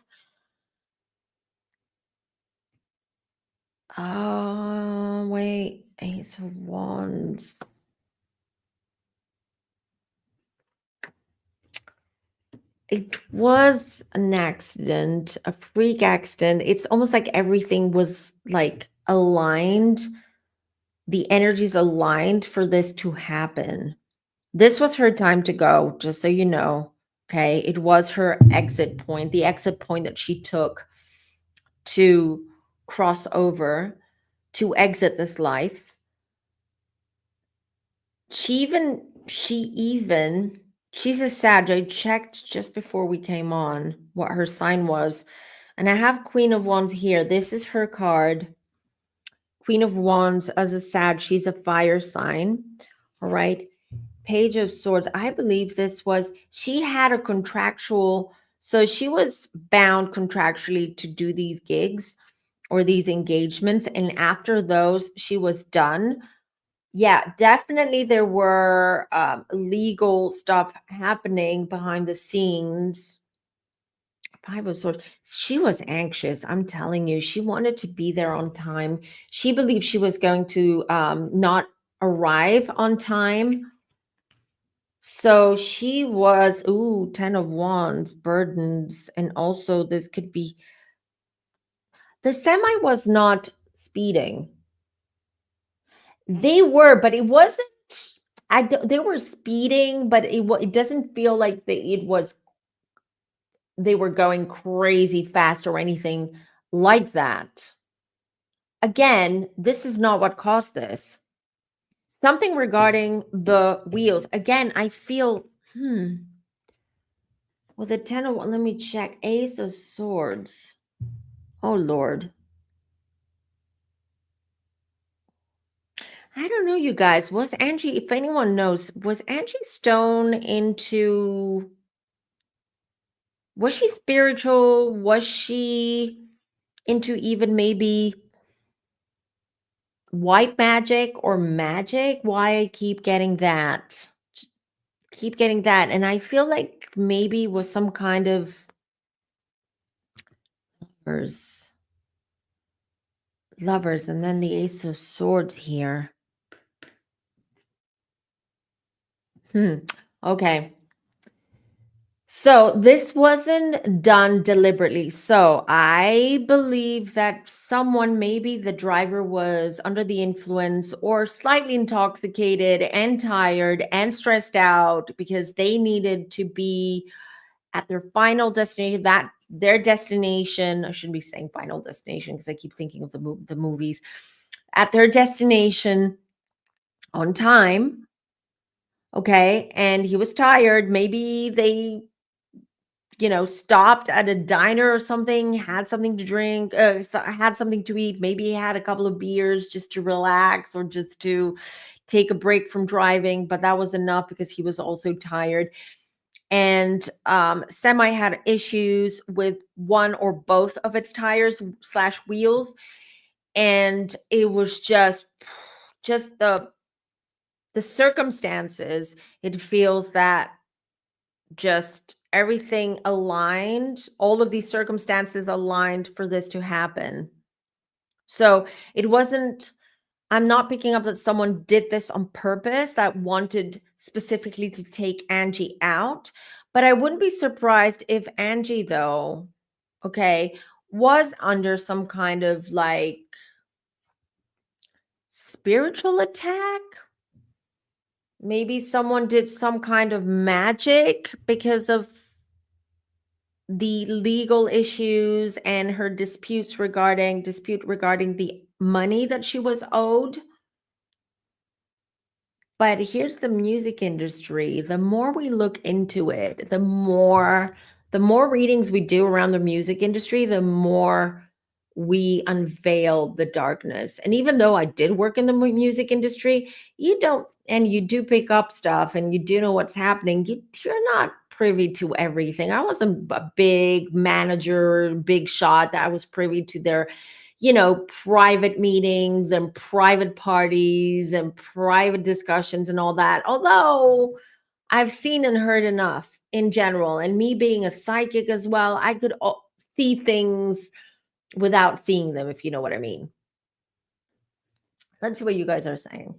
Wait, Ace of Wands. It was an accident, a freak accident. It's almost like everything was like aligned. The energies aligned for this to happen. This was her time to go, just so you know. Okay. It was her exit point, the exit point that she took to cross over, to exit this life. She's a Sag. I checked just before we came on what her sign was. And I have Queen of Wands here. This is her card. Queen of Wands as a Sag. She's a fire sign. All right. Page of Swords. I believe she had a contractual, so she was bound contractually to do these gigs or these engagements. And after those, she was done. Yeah, definitely there were legal stuff happening behind the scenes. Five of Swords. She was anxious. I'm telling you, she wanted to be there on time. She believed she was going to not arrive on time. So she was, 10 of wands, burdens, and also this could be the semi was not speeding. They were, but it wasn't. They were speeding, but it doesn't feel like they were going crazy fast or anything like that. Again, this is not what caused this. Something regarding the wheels. Again, I feel, well, the 10 of, let me check. Ace of Swords. Oh, Lord. I don't know, you guys. Was Angie, if anyone knows, was Angie Stone was she spiritual? Was she into even maybe white magic or magic? Why I keep getting that? Keep getting that. And I feel like maybe was some kind of lovers. Lovers, and then the Ace of Swords here. Okay. So this wasn't done deliberately. So I believe that someone, maybe the driver, was under the influence or slightly intoxicated and tired and stressed out because they needed to be at their final destination, that their destination. I shouldn't be saying final destination because I keep thinking of the movies. At their destination on time. Okay. And he was tired. Maybe they stopped at a diner or something, had something to drink, had something to eat. Maybe he had a couple of beers just to relax or just to take a break from driving, but that was enough because he was also tired. And Semi had issues with one or both of its tires slash wheels, and it was just the circumstances. It feels that just everything aligned, all of these circumstances aligned for this to happen. So it wasn't, I'm not picking up that someone did this on purpose, that wanted specifically to take Angie out. But I wouldn't be surprised if Angie, though, okay, was under some kind of like spiritual attack. Maybe someone did some kind of magic because of the legal issues and her dispute regarding the money that she was owed. But here's the music industry. The more we look into it, the more readings we do around the music industry, the more we unveil the darkness. And even though I did work in the music industry, you do pick up stuff and you do know what's happening. You're not privy to everything. I wasn't a big manager, big shot that I was privy to their private meetings and private parties and private discussions and all that. Although I've seen and heard enough in general, and me being a psychic as well, I could see things without seeing them, if you know what I mean. Let's see what you guys are saying.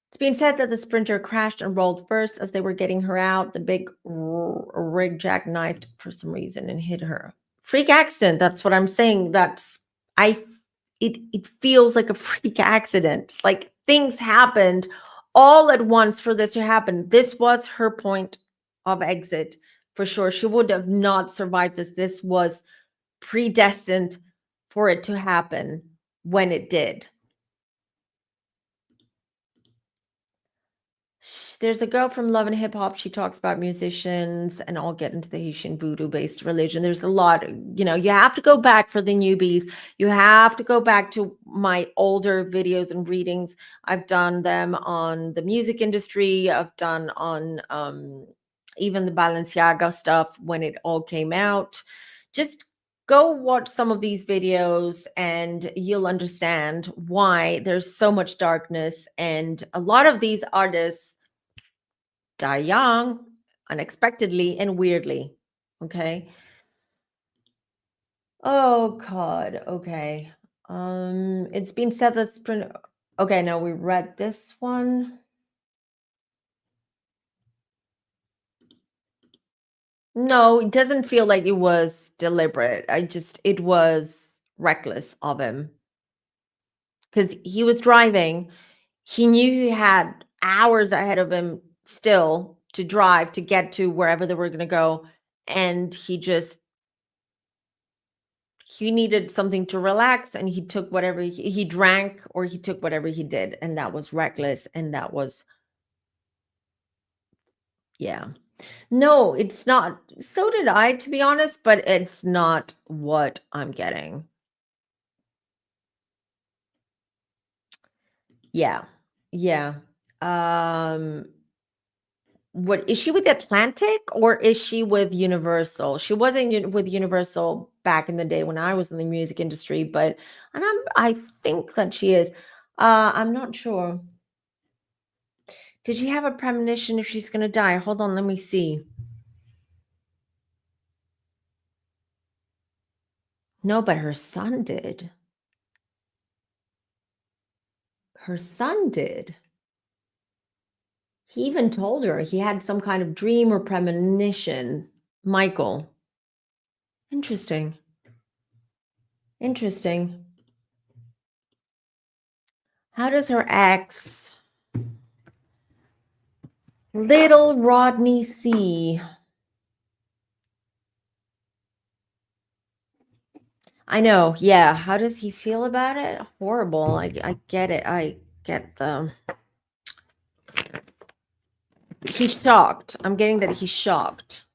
It's being said that the sprinter crashed and rolled first as they were getting her out. The big rig jackknifed for some reason and hit her. Freak accident. That's what I'm saying. It feels like a freak accident. Like things happened all at once for this to happen. This was her point of exit for sure. She would have not survived this. This was predestined for it to happen when it did. There's a girl from Love and Hip Hop. She talks about musicians, and I'll get into the Haitian voodoo based religion. There's a lot, you have to go back for the newbies. You have to go back to my older videos and readings. I've done them on the music industry. I've done on even the Balenciaga stuff when it all came out. Just go watch some of these videos and you'll understand why there's so much darkness. And a lot of these artists die young, unexpectedly, and weirdly. Okay. Oh God. Okay. It's been said that Okay, now we read this one. No, it doesn't feel like it was deliberate. It was reckless of him because he was driving. He knew he had hours ahead of him still to drive to get to wherever they were going to go. And he needed something to relax, and he took whatever he drank, or he took whatever he did. And that was reckless. And that was, yeah. No, it's not. So did I, to be honest, but it's not what I'm getting. Yeah. Yeah. Um, what is she with Atlantic, or is she with Universal? She wasn't with Universal back in the day when I was in the music industry, but I think that she is. I'm not sure. Did she have a premonition if she's gonna die? Hold on, let me see. No, but her son did. Her son did. He even told her he had some kind of dream or premonition. Michael. Interesting. Interesting. How does her ex, little Rodney C? I know. Yeah. How does he feel about it? Horrible. I get it. I get the. He's shocked. I'm getting that he's shocked.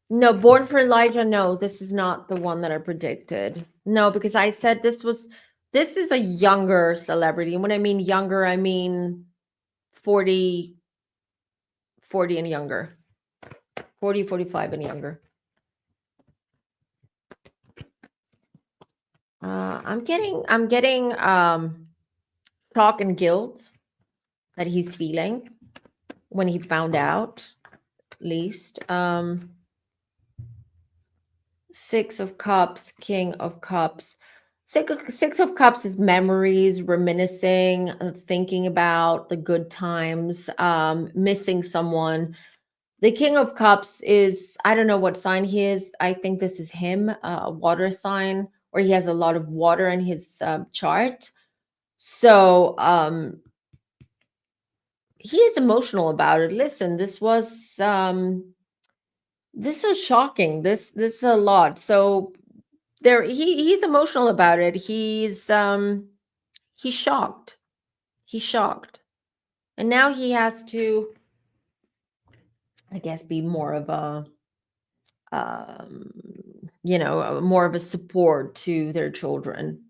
No, Born for Elijah. No, this is not the one that I predicted. No, because I said this is a younger celebrity. And when I mean younger, I mean 40 and younger. 40, 45 and younger. I'm getting shock and guilt that he's feeling when he found out, at least. Six of Cups, King of Cups. Six of Cups is memories, reminiscing, thinking about the good times, missing someone. The King of Cups is, I don't know what sign he is. I think this is him, a water sign, or he has a lot of water in his chart. So he is emotional about it. Listen, this was shocking. This is a lot. So he's emotional about it. He's shocked. He's shocked. And now he has to, I guess, be more of a more of a support to their children.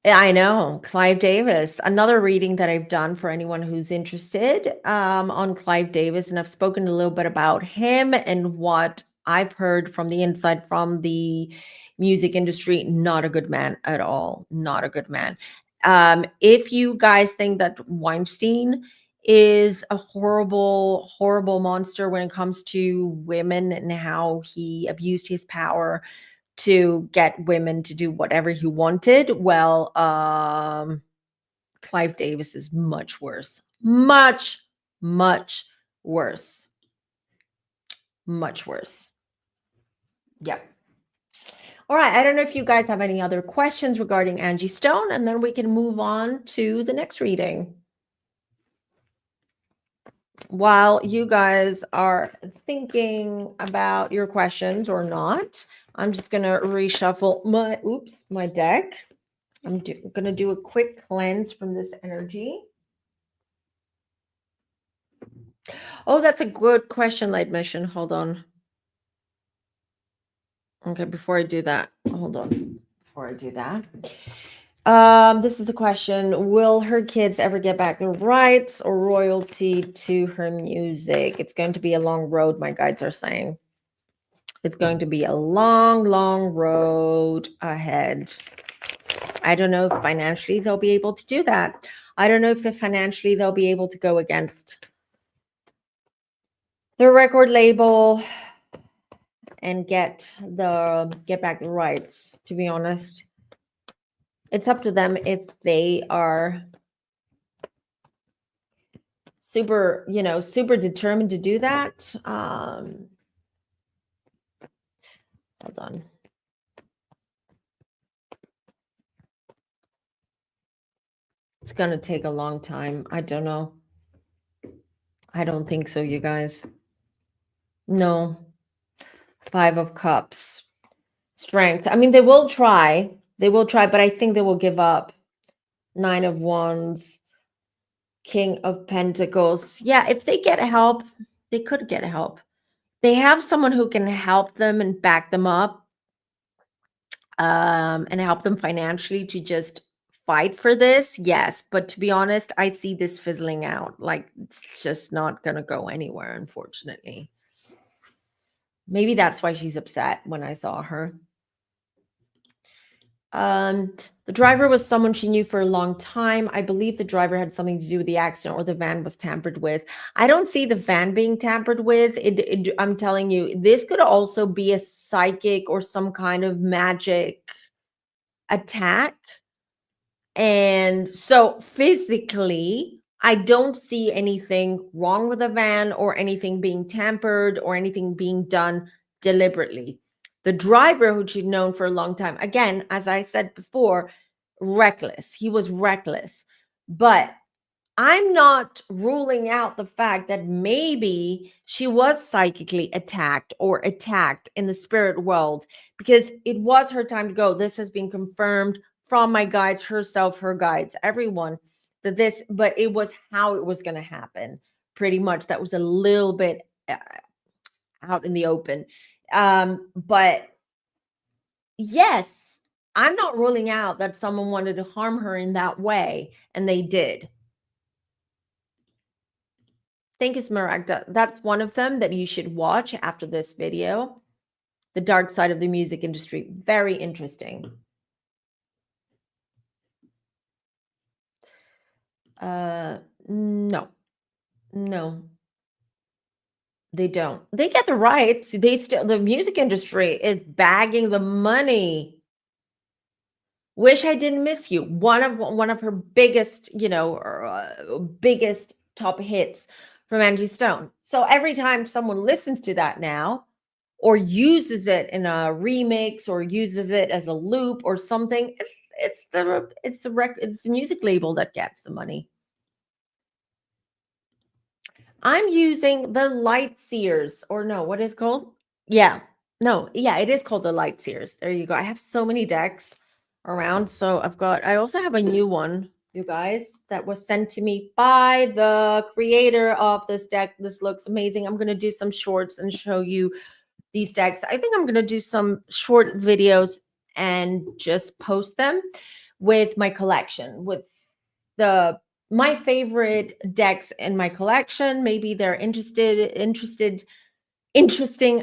I know. Clive Davis, another reading that I've done for anyone who's interested on Clive Davis. And I've spoken a little bit about him and what I've heard from the inside from the music industry. Not a good man at all. Not a good man. If you guys think that Weinstein is a horrible, horrible monster when it comes to women and how he abused his power to get women to do whatever he wanted, well, Clive Davis is much worse. Much, much worse. Much worse. Yep. All right. I don't know if you guys have any other questions regarding Angie Stone, and then we can move on to the next reading. While you guys are thinking about your questions or not, I'm just going to reshuffle my deck. I'm going to do a quick cleanse from this energy. Oh, that's a good question, Light Mission. Hold on. Okay, before I do that, hold on. Before I do that, this is the question: will her kids ever get back their rights or royalty to her music? It's going to be a long road, my guides are saying. It's going to be a long, long road ahead. I don't know if financially they'll be able to do that. I don't know if financially they'll be able to go against the record label. and get back the rights, to be honest. It's up to them if they are super, super determined to do that. Hold on. It's going to take a long time. I don't know. I don't think so, you guys. No. 5 of Cups. Strength. I mean, they will try. They will try, but I think they will give up. 9 of Wands. King of Pentacles. Yeah, if they get help, they could get help. They have someone who can help them and back them up, and help them financially to just fight for this. Yes, but to be honest, I see this fizzling out. Like, it's just not going to go anywhere, unfortunately. Maybe that's why she's upset when I saw her. The driver was someone she knew for a long time. I believe the driver had something to do with the accident, or the van was tampered with. I don't see the van being tampered with. I'm telling you, this could also be a psychic or some kind of magic attack. And so physically, I don't see anything wrong with the van or anything being tampered or anything being done deliberately. The driver, who she'd known for a long time, again, as I said before, reckless. He was reckless. But I'm not ruling out the fact that maybe she was psychically attacked or attacked in the spirit world, because it was her time to go. This has been confirmed from my guides, herself, her guides, everyone, but it was how it was going to happen. Pretty much that was a little bit out in the open. But yes, I'm not ruling out that someone wanted to harm her in that way, and they did. Thank you, Smaragda. That's one of them that you should watch after this video. The dark side of the music industry. Very interesting. No. They don't. They get the rights. The music industry is bagging the money. Wish I Didn't Miss You. One of her biggest, biggest top hits from Angie Stone. So every time someone listens to that now, or uses it in a remix, or uses it as a loop or something, it's the music label that gets the money. I'm using the Light Seers, or no, what is it called? Yeah. No, yeah, it is called the Light Seers. There you go. I have so many decks around. So I also have a new one, you guys, that was sent to me by the creator of this deck. This looks amazing. I'm going to do some shorts and show you these decks. I think I'm going to do some short videos and just post them with my collection, with my favorite decks in my collection. Maybe they're interesting,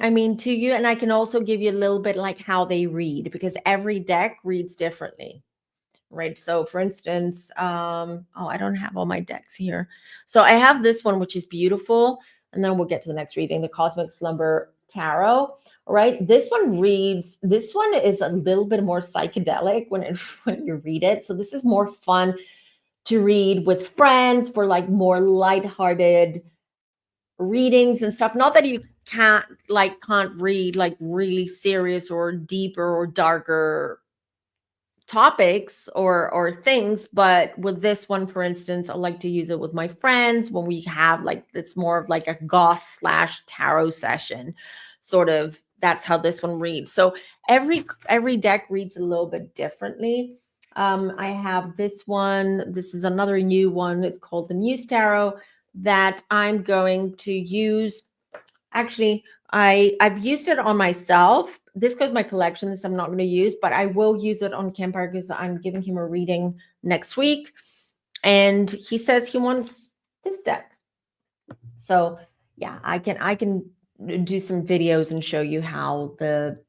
I mean, to you. And I can also give you a little bit like how they read, because every deck reads differently, right? So for instance, I don't have all my decks here. So I have this one, which is beautiful. And then we'll get to the next reading, the Cosmic Slumber Tarot. Right, this one is a little bit more psychedelic when you read it. So this is more fun to read with friends, for like more lighthearted readings and stuff. Not that you can't read like really serious or deeper or darker topics or things, but with this one, for instance, I like to use it with my friends when we have it's more of like a goss / tarot session, sort of. That's how this one reads. So every deck reads a little bit differently. I have this one. This is another new one. It's called the Muse Tarot that I'm going to use. Actually, I've used it on myself. This goes my collection. This I'm not going to use, but I will use it on Kempar because I'm giving him a reading next week. And he says he wants this deck. So yeah, I can do some videos and show you how the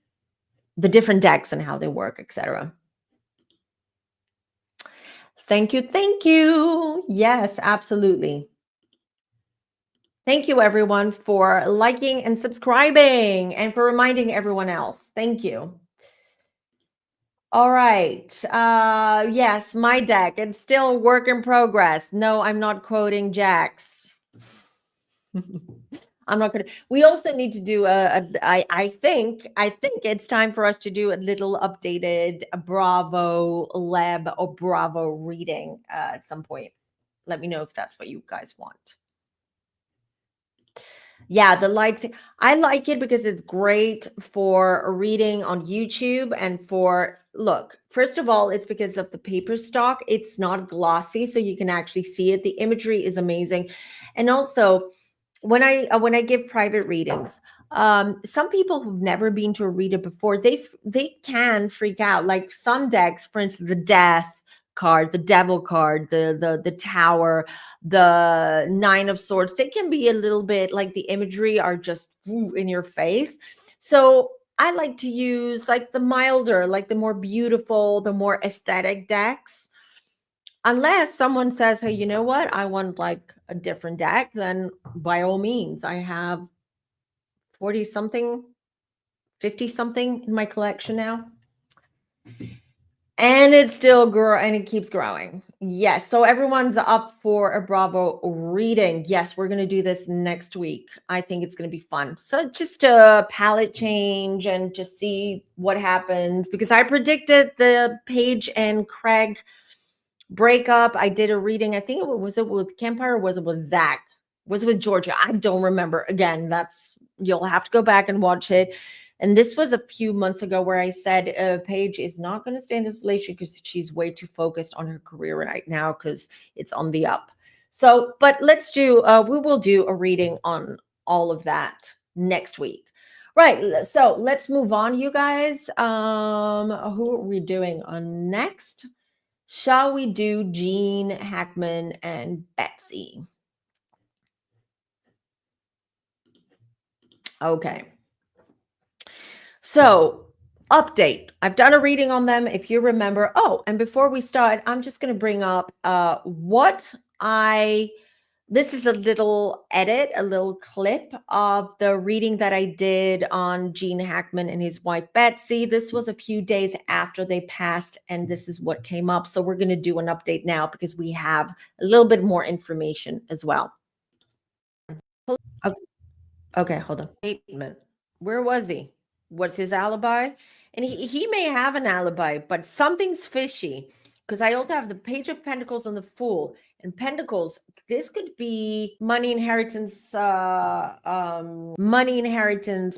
different decks and how they work, etc. Thank you. Yes, absolutely. Thank you, everyone, for liking and subscribing and for reminding everyone else. Thank you. All right. Yes, my deck. It's still a work in progress. No, I'm not quoting Jax. I'm not gonna. We also need to do I think it's time for us to do a little updated Bravo Lab or Bravo reading at some point. Let me know if that's what you guys want. Yeah, the lights. I like it because it's great for reading on YouTube and for look. First of all, it's because of the paper stock. It's not glossy, so you can actually see it. The imagery is amazing, and also when I give private readings, some people who've never been to a reader before, they can freak out. Like some decks, for instance, the Death card, the Devil card, the Tower, the Nine of Swords, they can be a little bit like the imagery are just in your face. So I like to use like the milder, like the more beautiful, the more aesthetic decks. Unless someone says, hey, you know what? I want like a different deck, then by all means, I have 40 something, 50 something in my collection now. And it's still and it keeps growing. Yes. So everyone's up for a Bravo reading. Yes, we're going to do this next week. I think it's going to be fun. So just a palette change and just see what happens, because I predicted the Paige and Craig breakup. I did a reading. I think was it with Campfire or was it with Zach? Was it with Georgia? I don't remember. Again, you'll have to go back and watch it. And this was a few months ago where I said Paige is not going to stay in this relationship because she's way too focused on her career right now because it's on the up. So, but we will do a reading on all of that next week. Right. So let's move on, you guys. Who are we doing on next? Shall we do Gene Hackman and Betsy? Okay. So, update. I've done a reading on them, if you remember. Oh, and before we start, I'm just going to bring up this is a little edit, a little clip of the reading that I did on Gene Hackman and his wife, Betsy. This was a few days after they passed, and this is what came up. So we're going to do an update now because we have a little bit more information as well. Okay, hold on. Statement. Where was he? What's his alibi? And he may have an alibi, but something's fishy. Because I also have the Page of Pentacles and the Fool. And Pentacles, this could be money inheritance,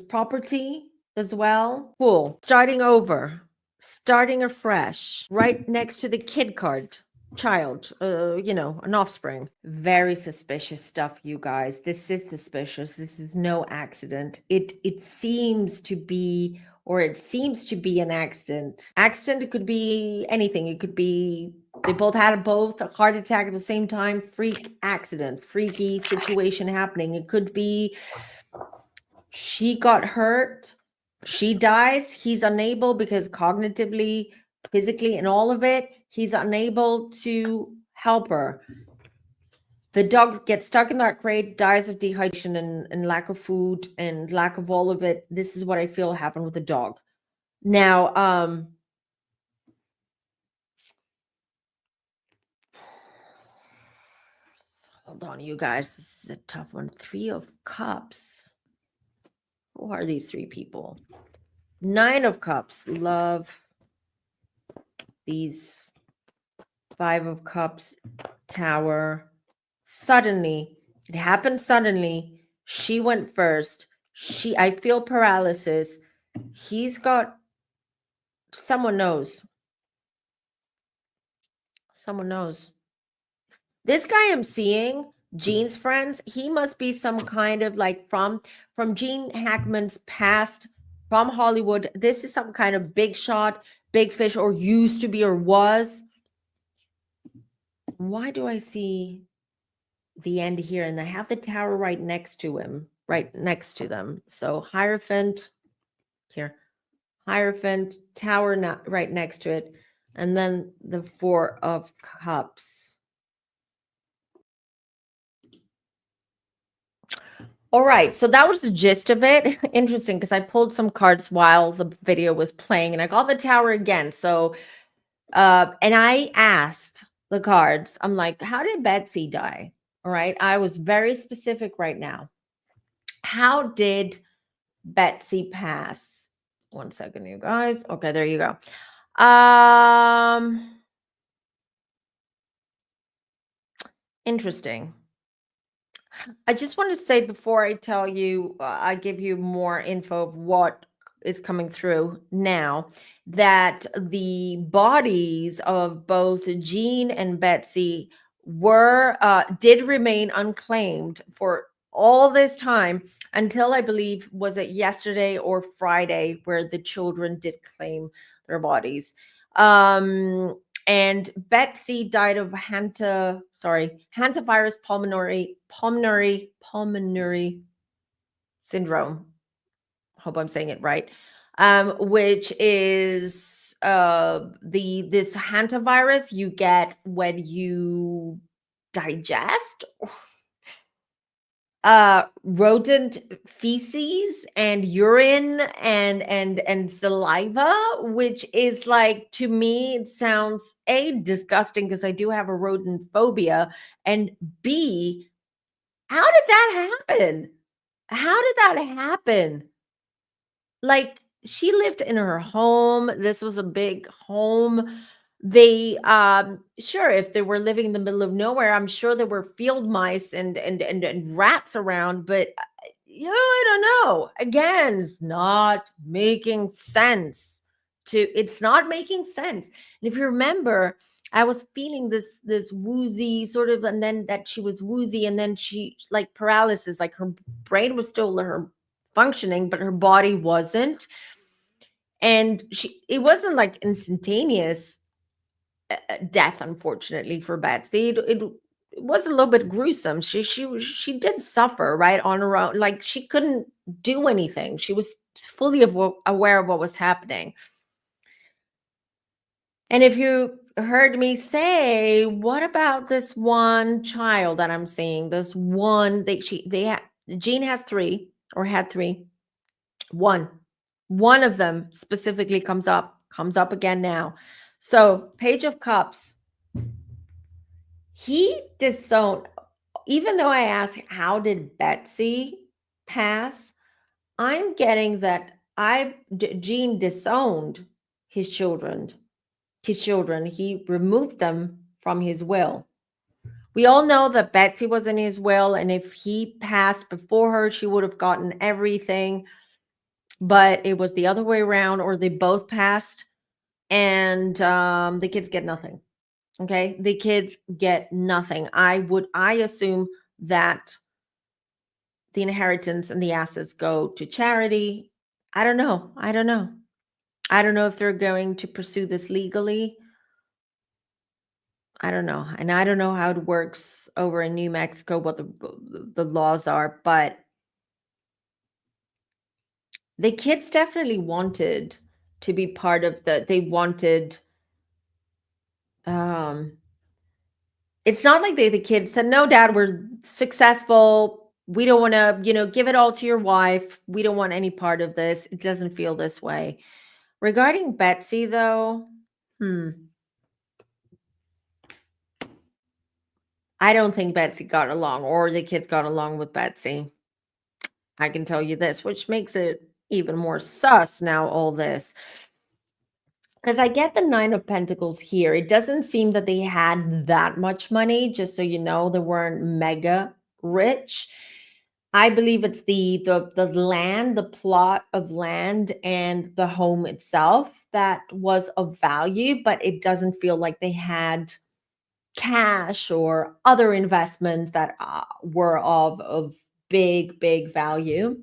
property as well. Fool, starting over, starting afresh, right next to the Kid card. Child, an offspring. Very suspicious stuff, you guys. This is suspicious. This is no accident. It seems to be, or it seems to be an accident. Accident, it could be anything. It could be they both had a heart attack at the same time. Freak accident, freaky situation happening. It could be she got hurt, she dies, he's unable because cognitively, physically, and all of it, he's unable to help her. The dog gets stuck in that crate, dies of dehydration and lack of food and lack of all of it. This is what I feel happened with the dog. Now, hold on, you guys. This is a tough one. 3 of Cups. Who are these 3 people? 9 of Cups. Love. These 5 of Cups. Tower. Suddenly, it happened suddenly. She went first. I feel paralysis. He's got, someone knows. Someone knows. This guy I'm seeing, Gene's friends, he must be some kind of like from Gene Hackman's past, from Hollywood. This is some kind of big shot, big fish, or used to be, or was. Why do I see the end here? And I have the tower right next to him, right next to them. So Hierophant here, Hierophant, tower not right next to it, and then the 4 of Cups. All right, so that was the gist of it. Interesting, because I pulled some cards while the video was playing, and I got the Tower again. So, and I asked the cards, I'm like, how did Betsy die? All right, I was very specific right now. How did Betsy pass? 1 second, you guys. Okay, there you go. Interesting. I just want to say before I tell you, I give you more info of what is coming through now, that the bodies of both Jean and Betsy were did remain unclaimed for all this time until I believe was it yesterday or Friday where the children did claim their bodies. Um, and Betsy died of hantavirus pulmonary syndrome. Hope I'm saying it right. Which is this hantavirus you get when you digest rodent feces and urine and saliva, which is like, to me it sounds A, disgusting because I do have a rodent phobia, and B, how did that happen? How did that happen? Like, she lived in her home. This was a big home. They sure, if they were living in the middle of nowhere, I'm sure there were field mice and rats around, but I don't know. Again, it's not making sense. And if you remember, I was feeling this woozy sort of, and then that she was woozy, and then she like paralysis, like her brain was still her functioning, but her body wasn't. And it wasn't like instantaneous death, unfortunately, for Betsy. It was a little bit gruesome. She did suffer right on her own. Like, she couldn't do anything. She was fully aware of what was happening. And if you heard me say, what about this one child that I'm seeing? This one, Jean has three, or had three. One of them specifically comes up again now. So, Page of Cups. He disowned, even though I asked, how did Betsy pass? I'm getting that Gene disowned his children. He removed them from his will. We all know that Betsy was in his will, and if he passed before her, she would have gotten everything. But it was the other way around, or they both passed, and the kids get nothing. Okay, the kids get nothing. I assume that the inheritance and the assets go to charity. I don't know. I don't know if they're going to pursue this legally. I don't know. And I don't know how it works over in New Mexico, what the laws are, but the kids definitely wanted to be part of they wanted, um it's not like the kids said, no, dad, we're successful. We don't want to, give it all to your wife. We don't want any part of this. It doesn't feel this way. Regarding Betsy, though, I don't think Betsy got along, or the kids got along with Betsy. I can tell you this, which makes it even more sus now, all this. Because I get the Nine of Pentacles here. It doesn't seem that they had that much money, just so you know, they weren't mega rich. I believe it's the land, the plot of land, and the home itself that was of value, but it doesn't feel like they had cash or other investments that were of big value.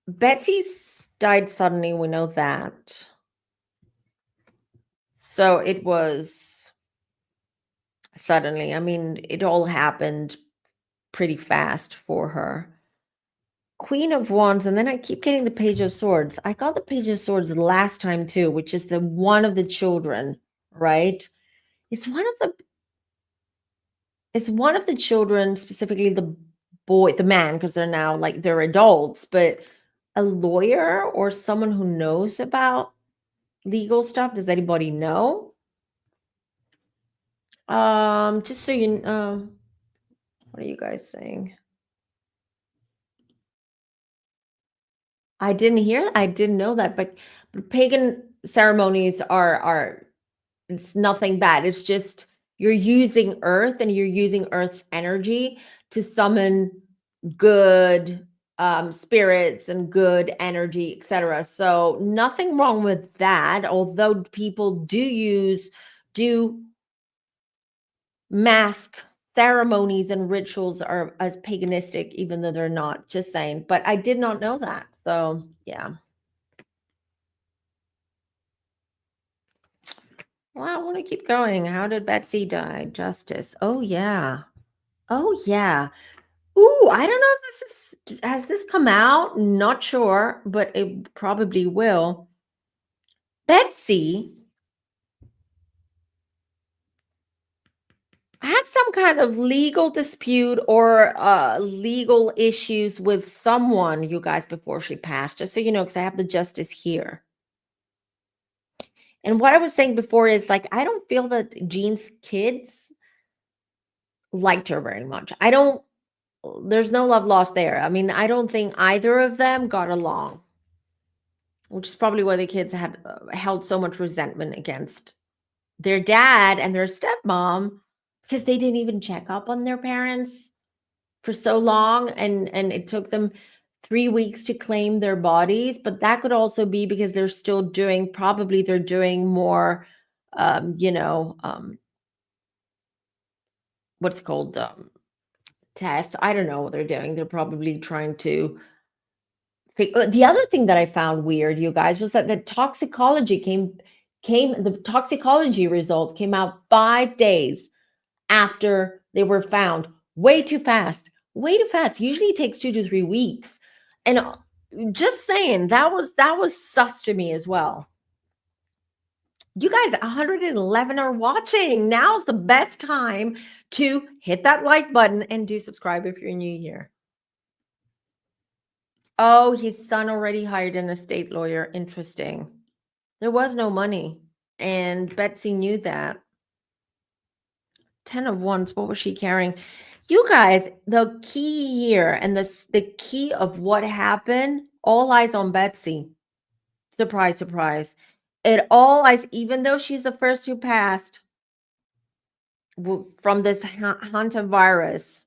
Betsy died suddenly, we know that. So it was suddenly. I mean, it all happened pretty fast for her. Queen of Wands, and then I keep getting the Page of Swords. I got the Page of Swords last time too, which is the one of the children, right? It's one of the children, specifically the boy, the man, because they're now like they're adults, but a lawyer or someone who knows about legal stuff. Does anybody know? Just so you what are you guys saying? I didn't know that, but pagan ceremonies are it's nothing bad. It's just you're using earth and you're using earth's energy to summon good spirits and good energy, etc. So nothing wrong with that, although people do mask ceremonies and rituals are as paganistic, even though they're not. Just saying. But I did not know that. So yeah. Well, I want to keep going. How did Betsy die? Justice. Oh yeah. Oh yeah. Ooh, I don't know if this is has this come out? Not sure, but it probably will. Betsy had some kind of legal dispute or legal issues with someone, you guys, before she passed, just so you know, because I have the justice here. And what I was saying before is like, I don't feel that Jean's kids liked her very much. I don't, there's no love lost there. I mean, I don't think either of them got along, which is probably why the kids had held so much resentment against their dad and their stepmom because they didn't even check up on their parents for so long, and it took them 3 weeks to claim their bodies. But that could also be because they're still doing, probably they're doing more you know, what's it called, tests. I don't know what they're doing. They're probably trying to the other thing that I found weird, you guys, was that the toxicology the toxicology results came out 5 days after they were found. Way too fast. Way too fast. Usually it takes 2 to 3 weeks. And just saying, that was sus to me as well. You guys, 111 are watching. Now's the best time to hit that like button and do subscribe if you're new here. Oh, his son already hired an estate lawyer. Interesting. There was no money, and Betsy knew that. 10 of wands, what was she carrying? You guys, the key here and the key of what happened, all eyes on Betsy. Surprise, surprise. It all eyes, even though she's the first who passed from this Hunter virus.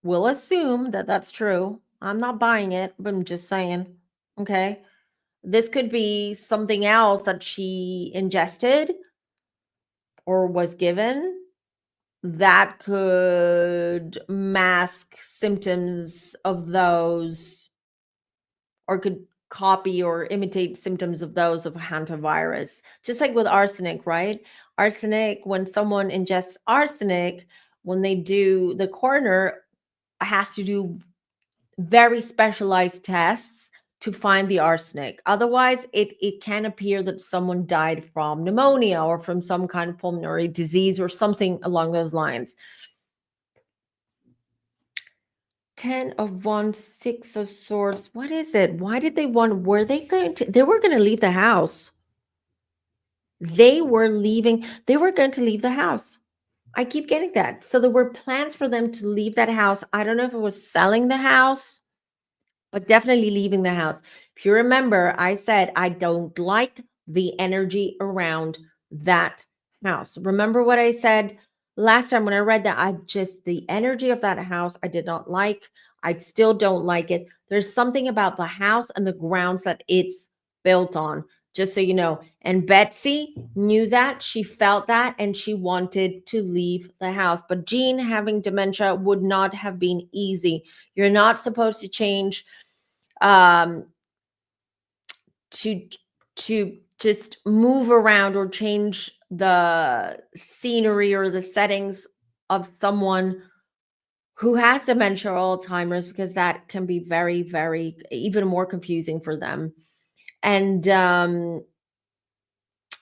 We'll assume that that's true. I'm not buying it, but I'm just saying. Okay. This could be something else that she ingested or was given that could mask symptoms of those, or could copy or imitate symptoms of those of hantavirus. Just like with arsenic, right? Arsenic, when someone ingests arsenic, when they do, the coroner has to do very specialized tests to find the arsenic. Otherwise, it can appear that someone died from pneumonia or from some kind of pulmonary disease or something along those lines. 10 of wands, 6 of swords. What is it? Why did they want, were they going to, they were going to leave the house. They were going to leave the house. I keep getting that. So there were plans for them to leave that house. I don't know if it was selling the house, but definitely leaving the house. If you remember, I said I don't like the energy around that house. Remember what I said last time when I read that? The energy of that house, I did not like. I still don't like it. There's something about the house and the grounds that it's built on, just so you know. And Betsy knew that. She felt that, and she wanted to leave the house. But Gene having dementia would not have been easy. You're not supposed to change um to just move around or change the scenery or the settings of someone who has dementia or Alzheimer's, because that can be very, very even more confusing for them. And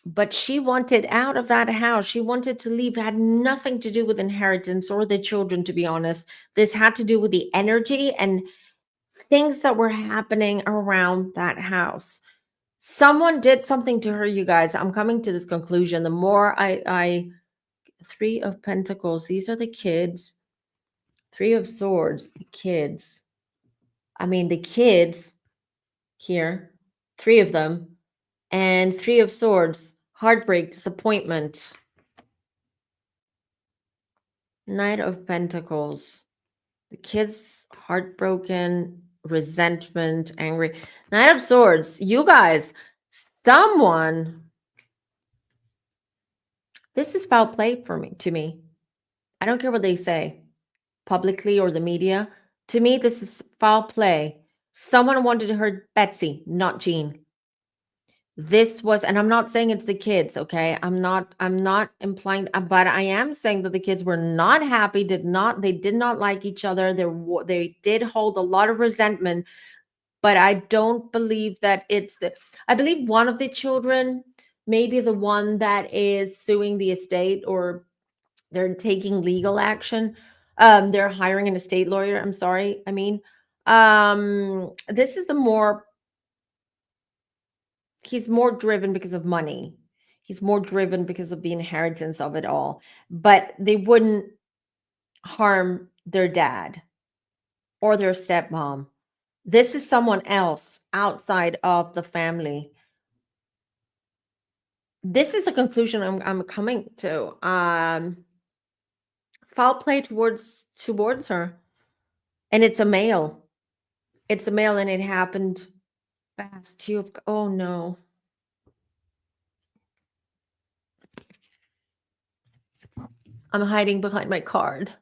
But she wanted out of that house. She wanted to leave. It had nothing to do with inheritance or the children, to be honest. This had to do with the energy and things that were happening around that house. Someone did something to her, you guys. I'm coming to this conclusion. The more I Three of Pentacles, these are the kids. Three of Swords, the kids. I mean, the kids here, three of them, and Three of Swords, heartbreak, disappointment. Knight of Pentacles, the kids, heartbroken, resentment, angry. Knight of Swords, you guys, someone, this is foul play for me, to me. I don't care what they say, publicly or the media. To me, this is foul play. Someone wanted to hurt Betsy, not Gene. This was, and I'm not saying it's the kids, okay? I'm not implying, but I am saying that the kids were not happy, they did not like each other. They did hold a lot of resentment, but I don't believe that I believe one of the children, maybe the one that is suing the estate, or they're taking legal action. They're hiring an estate lawyer. I'm sorry. I mean, this is the more, he's more driven because of money. He's more driven because of the inheritance of it all. But they wouldn't harm their dad or their stepmom. This is someone else outside of the family. This is a conclusion I'm coming to. Foul play towards her. And it's a male. It's a male, and it happened fast too. Oh no. I'm hiding behind my card.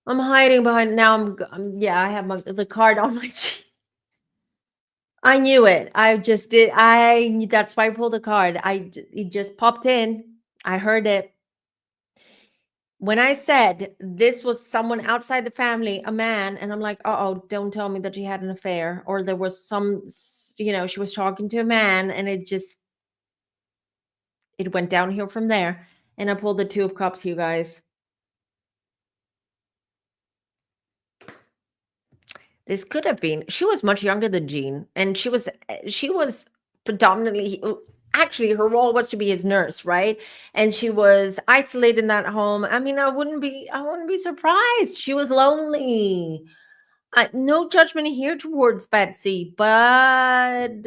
I'm hiding behind now. Yeah, I have the card on my cheek. I knew it. I just did. That's why I pulled the card. It just popped in. I heard it. When I said this was someone outside the family, a man, and I'm like, oh, don't tell me that she had an affair, or there was she was talking to a man, and it went downhill from there. And I pulled the Two of Cups, you guys. This could have been, she was much younger than Gene, and she was predominantly, actually her role was to be his nurse, right? And she was isolated in that home. I mean, I wouldn't be surprised. She was lonely. No judgment here towards Betsy, but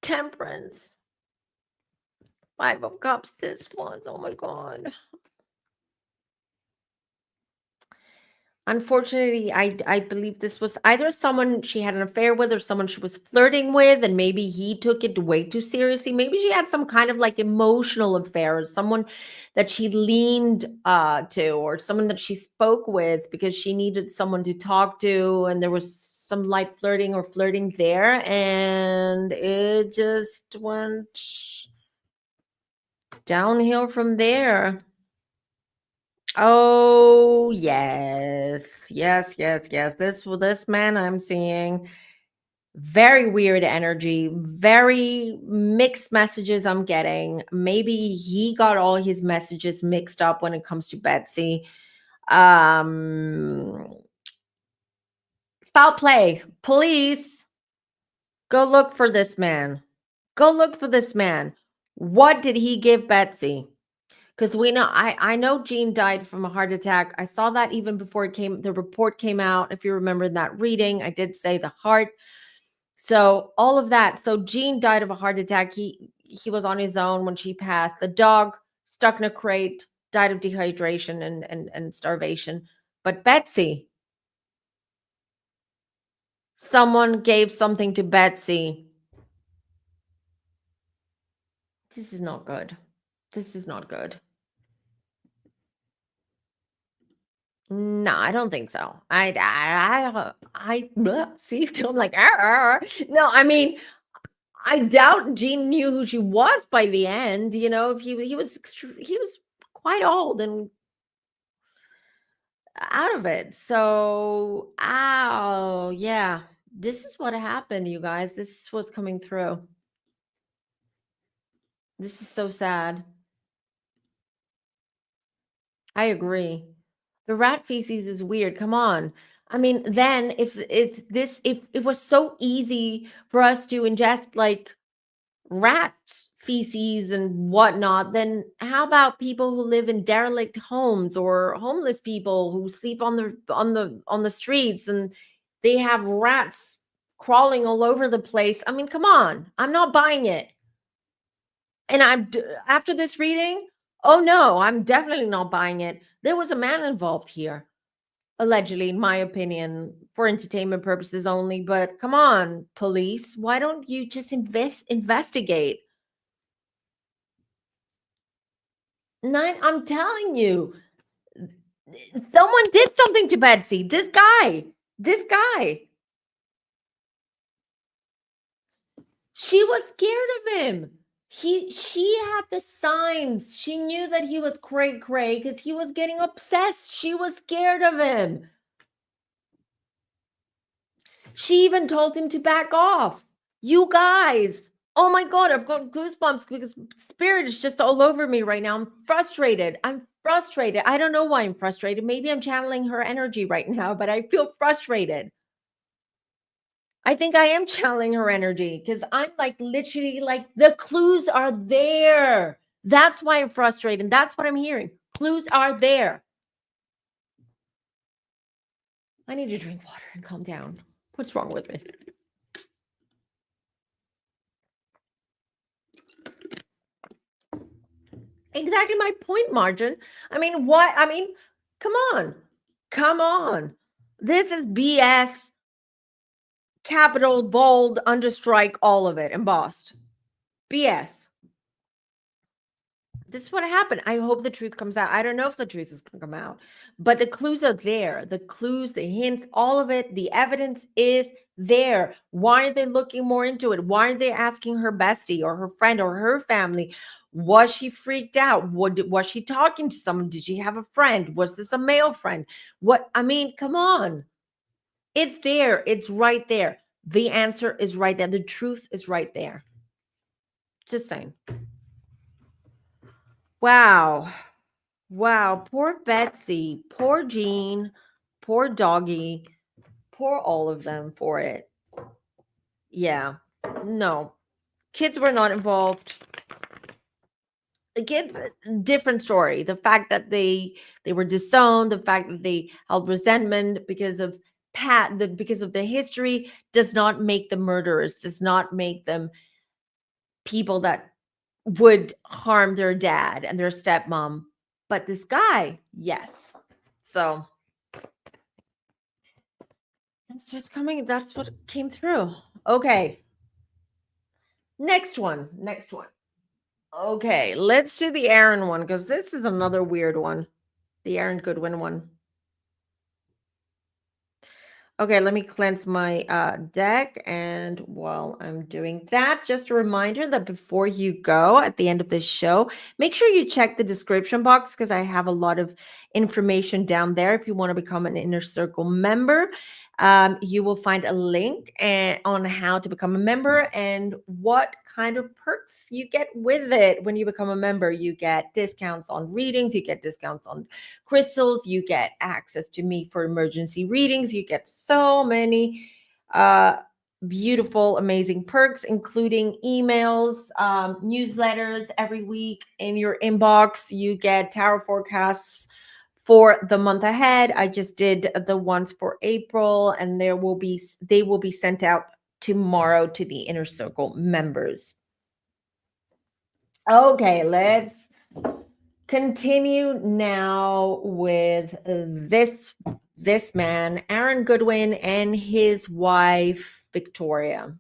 Temperance. Five of Cups, this one. Oh my God. Unfortunately, I believe this was either someone she had an affair with or someone she was flirting with, and maybe he took it way too seriously. Maybe she had some kind of like emotional affair, or someone that she leaned to, or someone that she spoke with because she needed someone to talk to, and there was some light flirting there, and it just went downhill from there. Oh, yes. Yes, yes, yes. This man I'm seeing, very weird energy, very mixed messages I'm getting. Maybe he got all his messages mixed up when it comes to Betsy. Um Foul play. Police, go look for this man. Go look for this man. What did he give Betsy? Because we know, I know Gene died from a heart attack. I saw that even before the report came out. If you remember that reading, I did say the heart. So all of that. So Gene died of a heart attack. He was on his own when she passed. The dog stuck in a crate, died of dehydration and starvation. But Betsy, someone gave something to Betsy. This is not good. This is not good. No, I don't think so. See, I'm like, "Arr." No, I mean, I doubt Gene knew who she was by the end. He was quite old and out of it. So, ow, yeah. This is what happened, you guys. This is what's coming through. This is so sad. I agree. The rat feces is weird. Come on. I mean, then if it was so easy for us to ingest like rat feces and whatnot, then how about people who live in derelict homes or homeless people who sleep on the streets and they have rats crawling all over the place? I mean, come on. I'm not buying it. And after this reading, oh no, I'm definitely not buying it. There was a man involved here, allegedly, in my opinion, for entertainment purposes only. But come on, police, why don't you just investigate? I'm telling you, someone did something to Betsy. This guy. She was scared of him. She had the signs. She knew that he was cray cray because he was getting obsessed. She was scared of him. She even told him to back off. You guys. Oh my God, I've got goosebumps because spirit is just all over me right now. I'm frustrated. I don't know why I'm frustrated. Maybe I'm channeling her energy right now, but I feel frustrated. I think I am channeling her energy because I'm like literally like the clues are there. That's why I'm frustrated. That's what I'm hearing. Clues are there. I need to drink water and calm down. What's wrong with me? Exactly my point, Margin. I mean, what? I mean, come on. Come on. This is BS, capital, bold, understrike, all of it embossed. BS. This is what happened. I hope the truth comes out. I don't know if the truth is going to come out, but the clues are there. The clues, the hints, all of it, the evidence is there. Why are they looking more into it? Why are they asking her bestie or her friend or her family? Was she freaked out? Was she talking to someone? Did she have a friend? Was this a male friend? What? I mean, come on. It's there. It's right there. The answer is right there. The truth is right there. Just saying. Wow. Wow, poor Betsy, poor Gene, poor doggy, poor all of them for it. Yeah, no, kids were not involved. The kids, different story. The fact that they were disowned, the fact that they held resentment because of because of the history does not make them murderers, does not make them people that would harm their dad and their stepmom. But this guy, yes. So that's what's coming. That's what came through. Okay. Next one. Next one. Okay. Let's do the Aaron one because this is another weird one. The Aaron Goodwin one. Okay, let me cleanse my deck. And while I'm doing that, just a reminder that before you go at the end of this show, make sure you check the description box because I have a lot of information down there. If you want to become an Inner Circle member, you will find a link on how to become a member and what kind of perks you get with it when you become a member. You get discounts on readings, you get discounts on crystals, you get access to me for emergency readings, you get so many beautiful, amazing perks, including emails, newsletters every week in your inbox. You get tarot forecasts for the month ahead. I just did the ones for April, and they will be sent out tomorrow to the Inner Circle members. Okay, let's continue now with this man, Aaron Goodwin, and his wife, Victoria.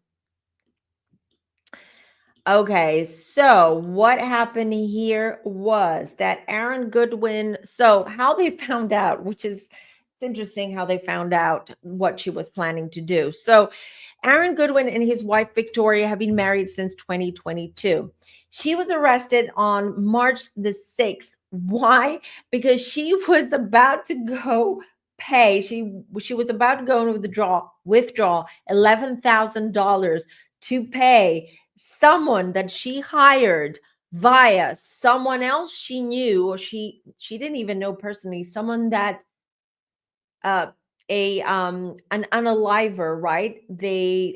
Okay, so what happened here was that Aaron Goodwin, so how they found out, which is it's interesting how they found out what she was planning to do. So Aaron Goodwin and his wife Victoria have been married since 2022. She was arrested on March the 6th. Why? Because she was about to go pay. She was about to go and withdraw $11,000 to pay someone that she hired via someone else she knew, or she didn't even know personally, someone that uh an unaliver, right?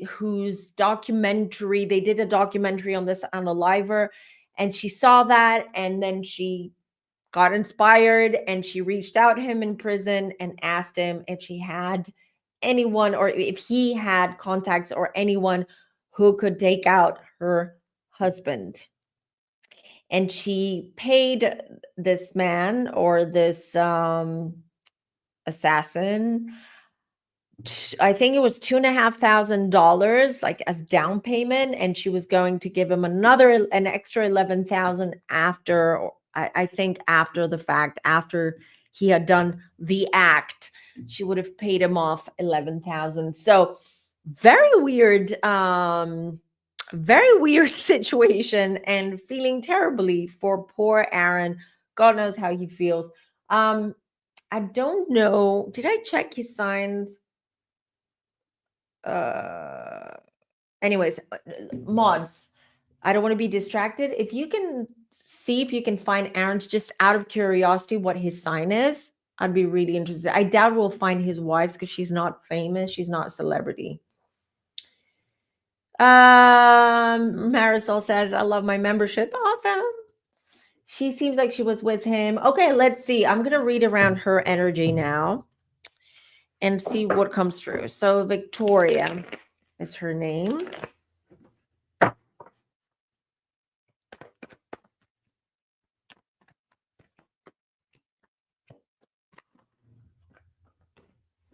Whose documentary, they did a documentary on this unaliver, and she saw that, and then she got inspired, and she reached out to him in prison and asked him if she had anyone, or if he had contacts or anyone who could take out her husband. And she paid this man, or this assassin, I think it was $2,500, like as down payment, and she was going to give him an extra 11,000 after, I think after the fact, after he had done the act, she would have paid him off 11,000. So very weird situation, and feeling terribly for poor Aaron. God knows how he feels. I don't know. Did I check his signs? Anyways, mods, I don't want to be distracted. If you can see if you can find Aaron's, just out of curiosity, what his sign is, I'd be really interested. I doubt we'll find his wife's, because she's not famous, she's not a celebrity. Marisol says, I love my membership. Awesome. She seems like she was with him. Okay, let's see. I'm gonna read around her energy now and see what comes through. So Victoria is her name.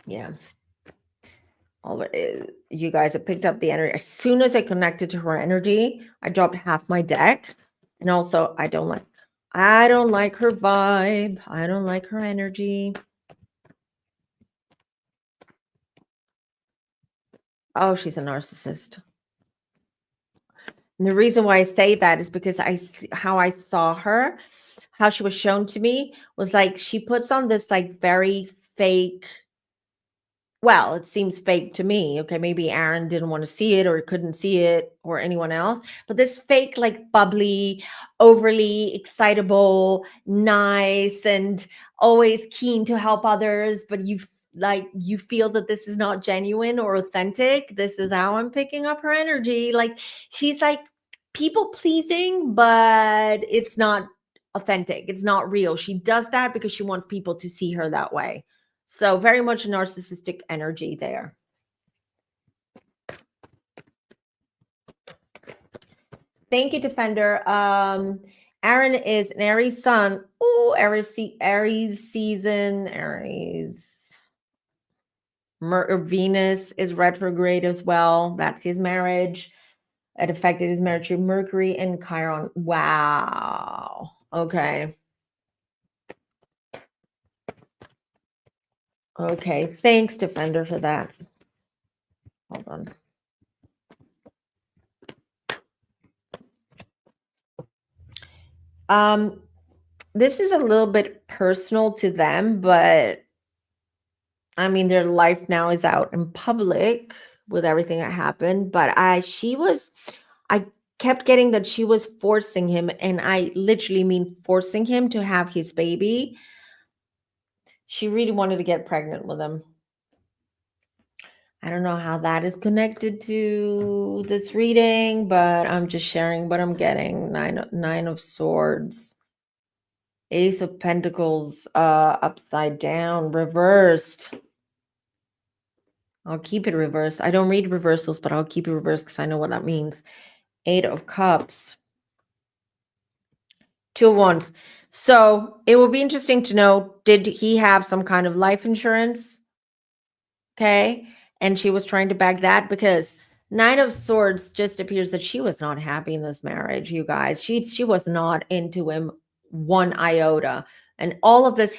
Yeah. You guys have picked up the energy. As soon as I connected to her energy, I dropped half my deck. And also, I don't like her vibe. I don't like her energy. Oh, she's a narcissist. And the reason why I say that is because how I saw her, how she was shown to me, was like she puts on this like very fake, well, it seems fake to me. Okay, maybe Aaron didn't want to see it, or couldn't see it, or anyone else. But this fake, like bubbly, overly excitable, nice, and always keen to help others. But you feel that this is not genuine or authentic. This is how I'm picking up her energy. Like she's like people pleasing, but it's not authentic. It's not real. She does that because she wants people to see her that way. So very much narcissistic energy there. Thank you, Defender. Aaron is an Aries sun. Oh, Aries season. Venus is retrograde as well. That's his marriage. It affected his marriage to Mercury and Chiron. Wow. Okay. Okay. Thanks, Defender, for that. Hold on. This is a little bit personal to them, but I mean, their life now is out in public with everything that happened. But I kept getting that she was forcing him, and I literally mean forcing him to have his baby. She really wanted to get pregnant with him. I don't know how that is connected to this reading, but I'm just sharing what I'm getting. Nine of Swords. Ace of Pentacles, upside down, reversed. I'll keep it reversed. I don't read reversals, but I'll keep it reversed because I know what that means. Eight of Cups. Two of Wands. So it will be interesting to know, did he have some kind of life insurance? Okay. And she was trying to bag that, because Nine of Swords just appears that she was not happy in this marriage, you guys. She was not into him one iota. And all of this,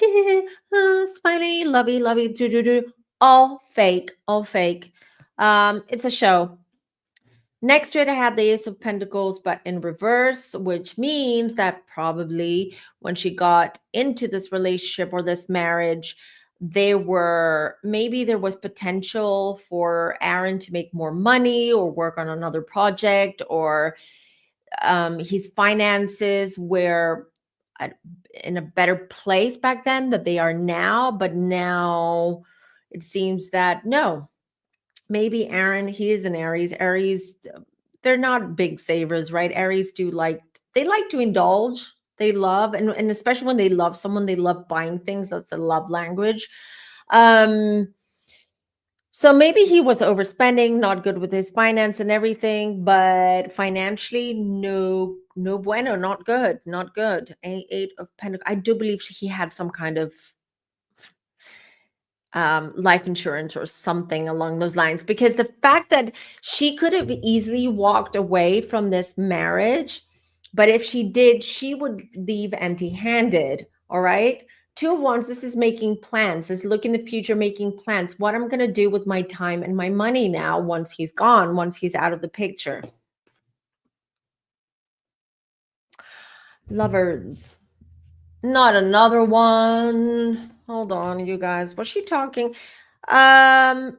smiley, lovey, do, all fake, all fake. It's a show. Next to it, I had the Ace of Pentacles, but in reverse, which means that probably when she got into this relationship or this marriage, maybe there was potential for Aaron to make more money or work on another project, or his finances were at- in a better place back then than they are now. But now it seems that no, maybe Aaron, he is an Aries. Aries, they're not big savers, right? Aries they like to indulge. They love, and especially when they love someone, they love buying things. That's a love language. Um, so maybe he was overspending, not good with his finance and everything, but financially, no, no bueno, not good, not good. Eight of Pentacles. I do believe he had some kind of life insurance or something along those lines, because the fact that she could have easily walked away from this marriage, but if she did, she would leave empty handed. All right. Two of Wands, this is making plans. This look in the future, making plans. What I'm going to do with my time and my money now once he's gone, once he's out of the picture. Lovers. Not another one. Hold on, you guys. Was she talking? Um,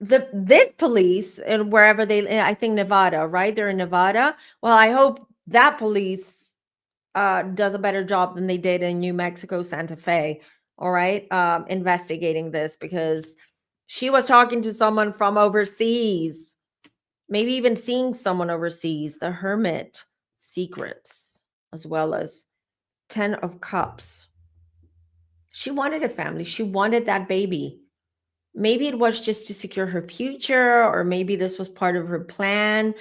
this police, and wherever I think Nevada, right? They're in Nevada. Well, I hope that police does a better job than they did in New Mexico, Santa Fe. All right, investigating this, because she was talking to someone from overseas, maybe even seeing someone overseas. The Hermit, secrets, as well as 10 of Cups. She wanted a family. She wanted that baby. Maybe it was just to secure her future, or maybe this was part of her plan.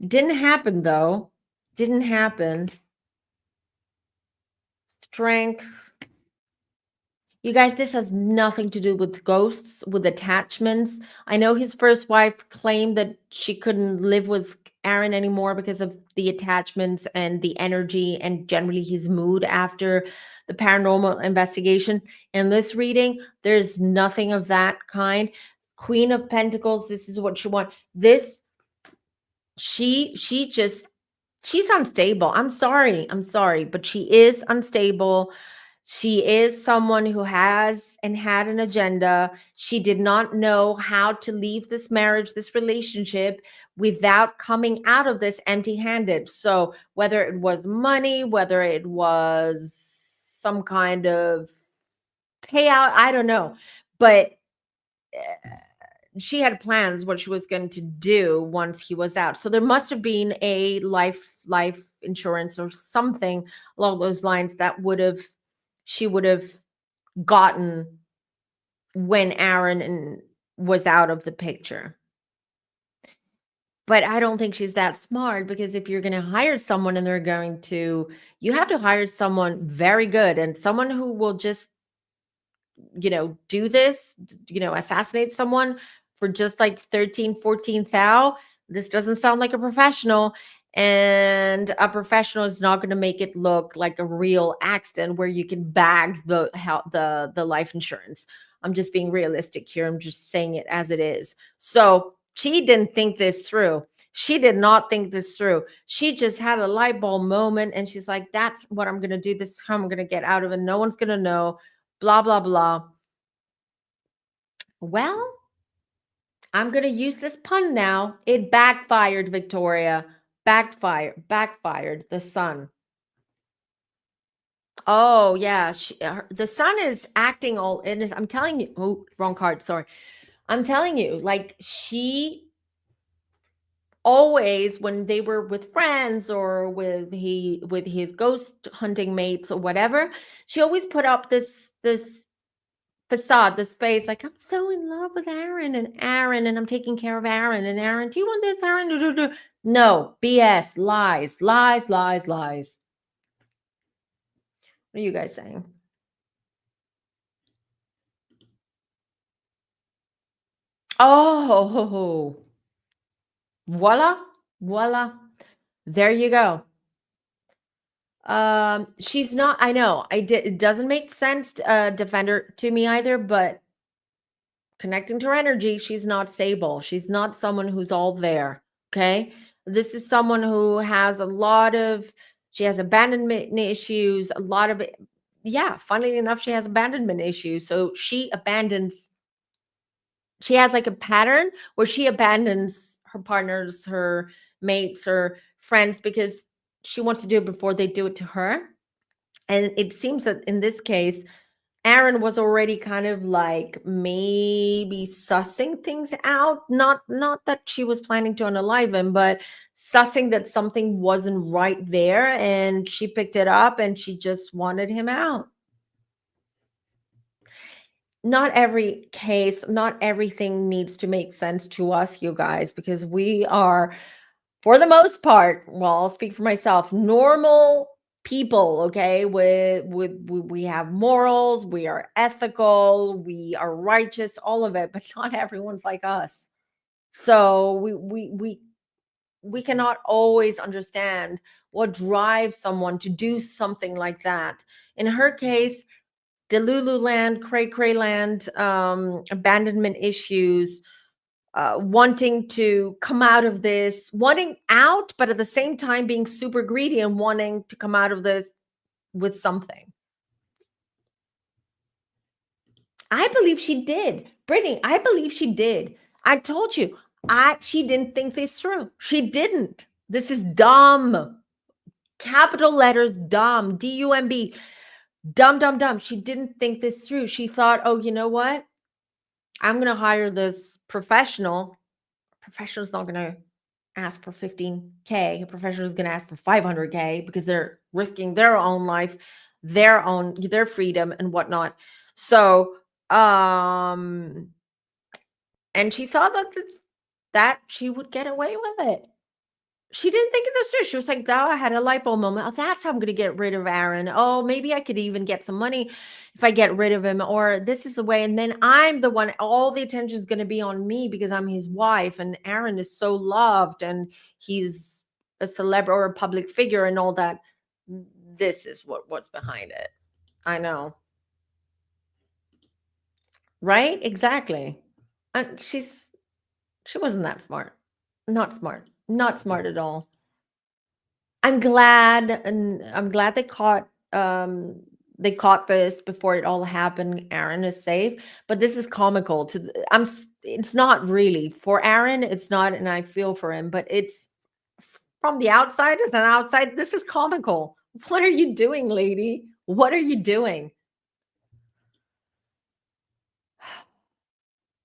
Didn't happen though. Didn't happen. Strength. You guys, this has nothing to do with ghosts, with attachments. I know his first wife claimed that she couldn't live with Aaron anymore because of the attachments and the energy and generally his mood after the paranormal investigation. In this reading, there's nothing of that kind. Queen of Pentacles, this is what she wants. This, she's unstable. I'm sorry, but she is unstable. She is someone who has and had an agenda. She did not know how to leave this marriage, this relationship, without coming out of this empty-handed. So whether it was money, whether it was some kind of payout, I don't know. But she had plans what she was going to do once he was out. So there must have been a life insurance or something along those lines that she would have gotten when Aaron was out of the picture. But I don't think she's that smart, because if you're going to hire someone and you have to hire someone very good and someone who will just, do this, assassinate someone for just like 13, 14 thou. This doesn't sound like a professional. And a professional is not going to make it look like a real accident where you can bag the life insurance. I'm just being realistic here. I'm just saying it as it is. So she didn't think this through. She did not think this through. She just had a light bulb moment and she's like, that's what I'm going to do. This is how I'm going to get out of it. No one's going to know, blah, blah, blah. Well, I'm going to use this pun now. It backfired, Victoria. Backfired. The sun. Oh, yeah. The sun is acting all in this. I'm telling you. Oh, wrong card. Sorry. I'm telling you, like, she always, when they were with friends or with his ghost hunting mates or whatever, she always put up this facade, the space, like, I'm so in love with Aaron, and I'm taking care of Aaron, and Aaron, do you want this, Aaron? No, BS, lies. What are you guys saying? Oh, voila. There you go. She's not, I know, it doesn't make sense, defender to me either, but connecting to her energy, she's not stable. She's not someone who's all there. Okay. This is someone who has she has abandonment issues, a lot of it. yeah, funnily enough, she has abandonment issues. So she has like a pattern where she abandons her partners, her mates, her friends because she wants to do it before they do it to her. And it seems that in this case, Aaron was already kind of like maybe sussing things out. Not that she was planning to unalive him, but sussing that something wasn't right there, and she picked it up and she just wanted him out. Not every case, not everything needs to make sense to us, you guys, because we are, for the most part, well, I'll speak for myself, normal people, okay? We have morals, we are ethical, we are righteous, all of it, but not everyone's like us. So we cannot always understand what drives someone to do something like that. In her case, Delulu land, cray cray land, abandonment issues, wanting to come out of this, wanting out, but at the same time being super greedy and wanting to come out of this with something. I believe she did. Brittany, I believe she did. I told you, she didn't think this through. She didn't. This is dumb. Capital letters, dumb, D-U-M-B. Dumb, dumb, dumb. She didn't think this through. She thought, oh, you know what? I'm going to hire this professional. Professional's not going to ask for 15K. A professional is going to ask for 500K because they're risking their own life, their freedom and whatnot. So, and she thought that she would get away with it. She didn't think of this through. She was like, "Oh, I had a light bulb moment. Oh, that's how I'm going to get rid of Aaron. Oh, maybe I could even get some money if I get rid of him. Or this is the way. And then I'm the one, all the attention is going to be on me because I'm his wife. And Aaron is so loved and he's a celebrity or a public figure and all that." This is what's behind it. I know. Right? Exactly. She wasn't that smart. Not smart. Not smart at all. I'm glad they caught this before it all happened. Aaron is safe, but this is comical to it's not really for Aaron, it's not, and I feel for him, but it's from the outside as an outside, this is comical. What are you doing, lady? What are you doing?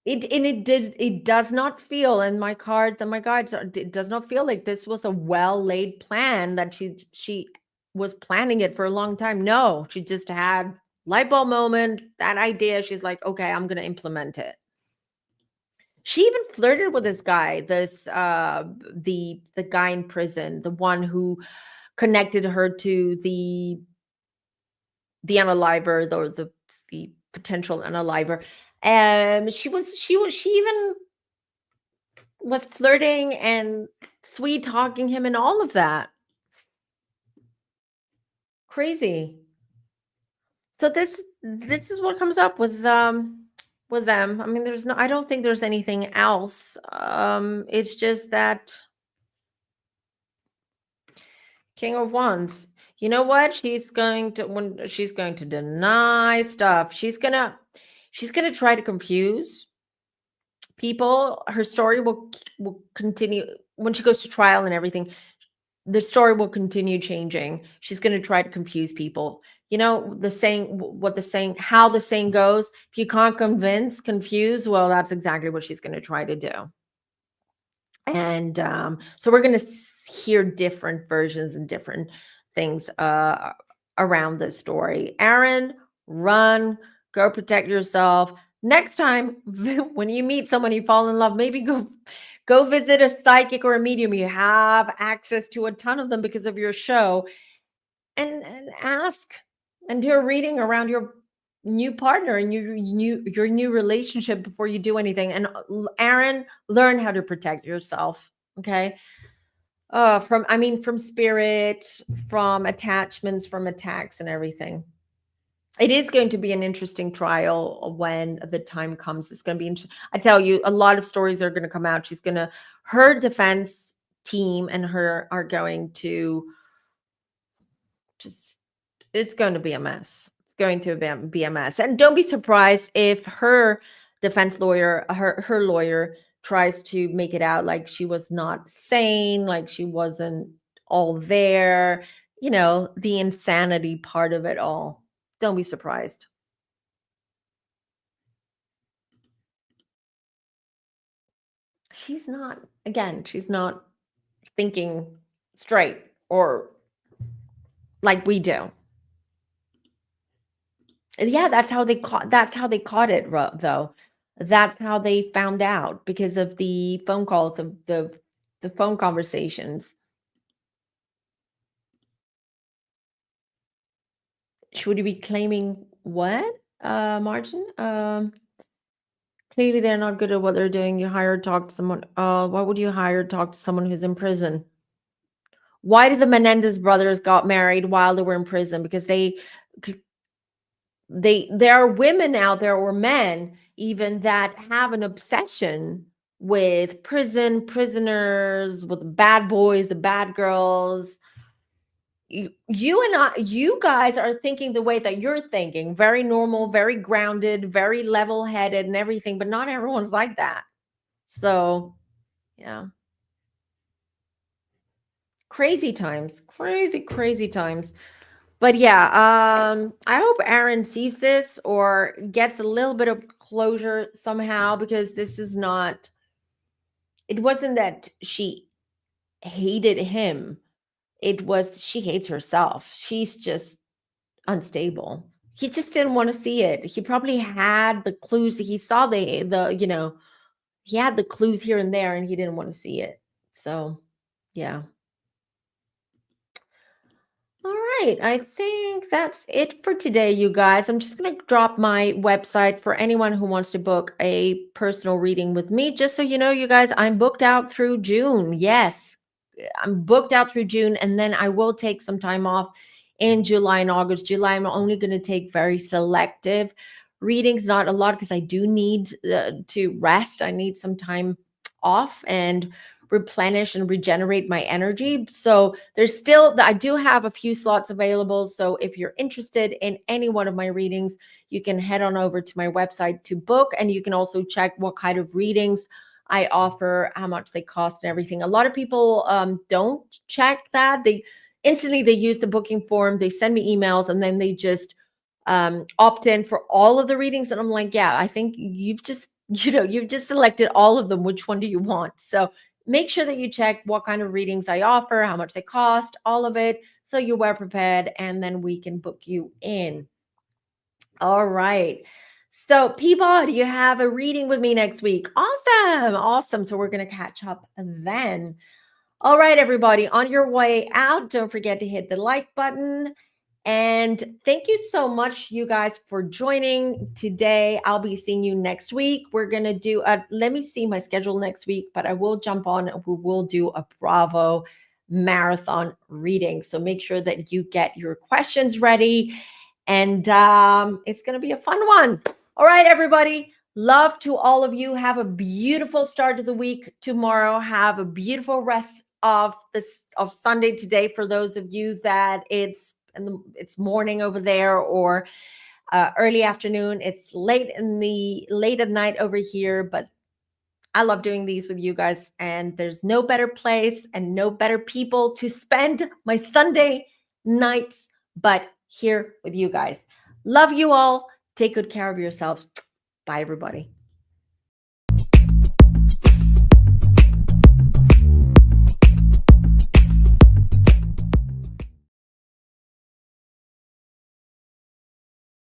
It does not feel, and my cards and my guides it does not feel like this was a well laid plan that she was planning it for a long time. No, she just had light bulb moment, that idea. She's like, okay, I'm gonna implement it. She even flirted with this guy, the guy in prison, the one who connected her to the unaliver, the potential unaliver. She even was flirting and sweet talking him and all of that. Crazy. So this is what comes up with them. I mean, I don't think there's anything else. It's just that King of Wands. You know what? She's going to deny stuff. She's gonna try to confuse people. Her story will continue when she goes to trial and everything. The story will continue changing. She's going to try to confuse people. You know, how the saying goes, if you can't confuse, well, that's exactly what she's going to try to do. And so we're going to hear different versions and different things around this story. Aaron, run, go protect yourself. Next time, when you meet someone you fall in love, maybe go visit a psychic or a medium. You have access to a ton of them because of your show, and ask and do a reading around your new partner and your new relationship before you do anything. And Aaron, learn how to protect yourself. Okay. From spirit, from attachments, from attacks and everything. It is going to be an interesting trial when the time comes. It's going to be interesting. I tell you, a lot of stories are going to come out. Her defense team and her are going to it's going to be a mess. going to be a mess. And don't be surprised if her defense lawyer, her lawyer, tries to make it out like she was not sane, like she wasn't all there. The insanity part of it all. Don't be surprised. She's not, again, she's not thinking straight or like we do. Yeah, that's how they caught it, though. That's how they found out because of the phone calls, the phone conversations. Should we be claiming what? Margin? Clearly they're not good at what they're doing. You hire talk to someone. Why would you hire talk to someone who's in prison? Why did the Menendez brothers got married while they were in prison? Because there are women out there, or men even, that have an obsession with prisoners, with the bad boys, the bad girls. You guys are thinking the way that you're thinking, very normal, very grounded, very level-headed and everything, but not everyone's like that. So yeah, crazy times, crazy times. But yeah, I hope Aaron sees this or gets a little bit of closure somehow, because this is not, it wasn't that she hated him. It was she hates herself. She's just unstable. He just didn't want to see it. He probably had the clues. He saw he had the clues here and there, and he didn't want to see it. So, yeah. All right, I think that's it for today, you guys. I'm just going to drop my website for anyone who wants to book a personal reading with me. Just so you know, you guys, I'm booked out through June. Yes, I'm booked out through June, and then I will take some time off in July and August. July, I'm only going to take very selective readings, not a lot, because I do need to rest. I need some time off and replenish and regenerate my energy. So I do have a few slots available. So if you're interested in any one of my readings, you can head on over to my website to book, and you can also check what kind of readings I offer, how much they cost and everything. A lot of people don't check that. They use the booking form, they send me emails, and then they just opt in for all of the readings. And I'm like, yeah, I think you've just selected all of them. Which one do you want? So make sure that you check what kind of readings I offer, how much they cost, all of it, so you are prepared, and then we can book you in. All right. So, Peabody, you have a reading with me next week. Awesome. So, we're going to catch up then. All right, everybody, on your way out, don't forget to hit the like button. And thank you so much, you guys, for joining today. I'll be seeing you next week. We're going to do let me see my schedule next week, but I will jump on and we will do a Bravo marathon reading. So make sure that you get your questions ready. And it's going to be a fun one. All right, everybody. Love to all of you. Have a beautiful start to the week tomorrow. Have a beautiful rest of Sunday today. For those of you that it's morning over there, or early afternoon, it's late at night over here. But I love doing these with you guys, and there's no better place and no better people to spend my Sunday nights but here with you guys. Love you all. Take good care of yourselves. Bye, everybody.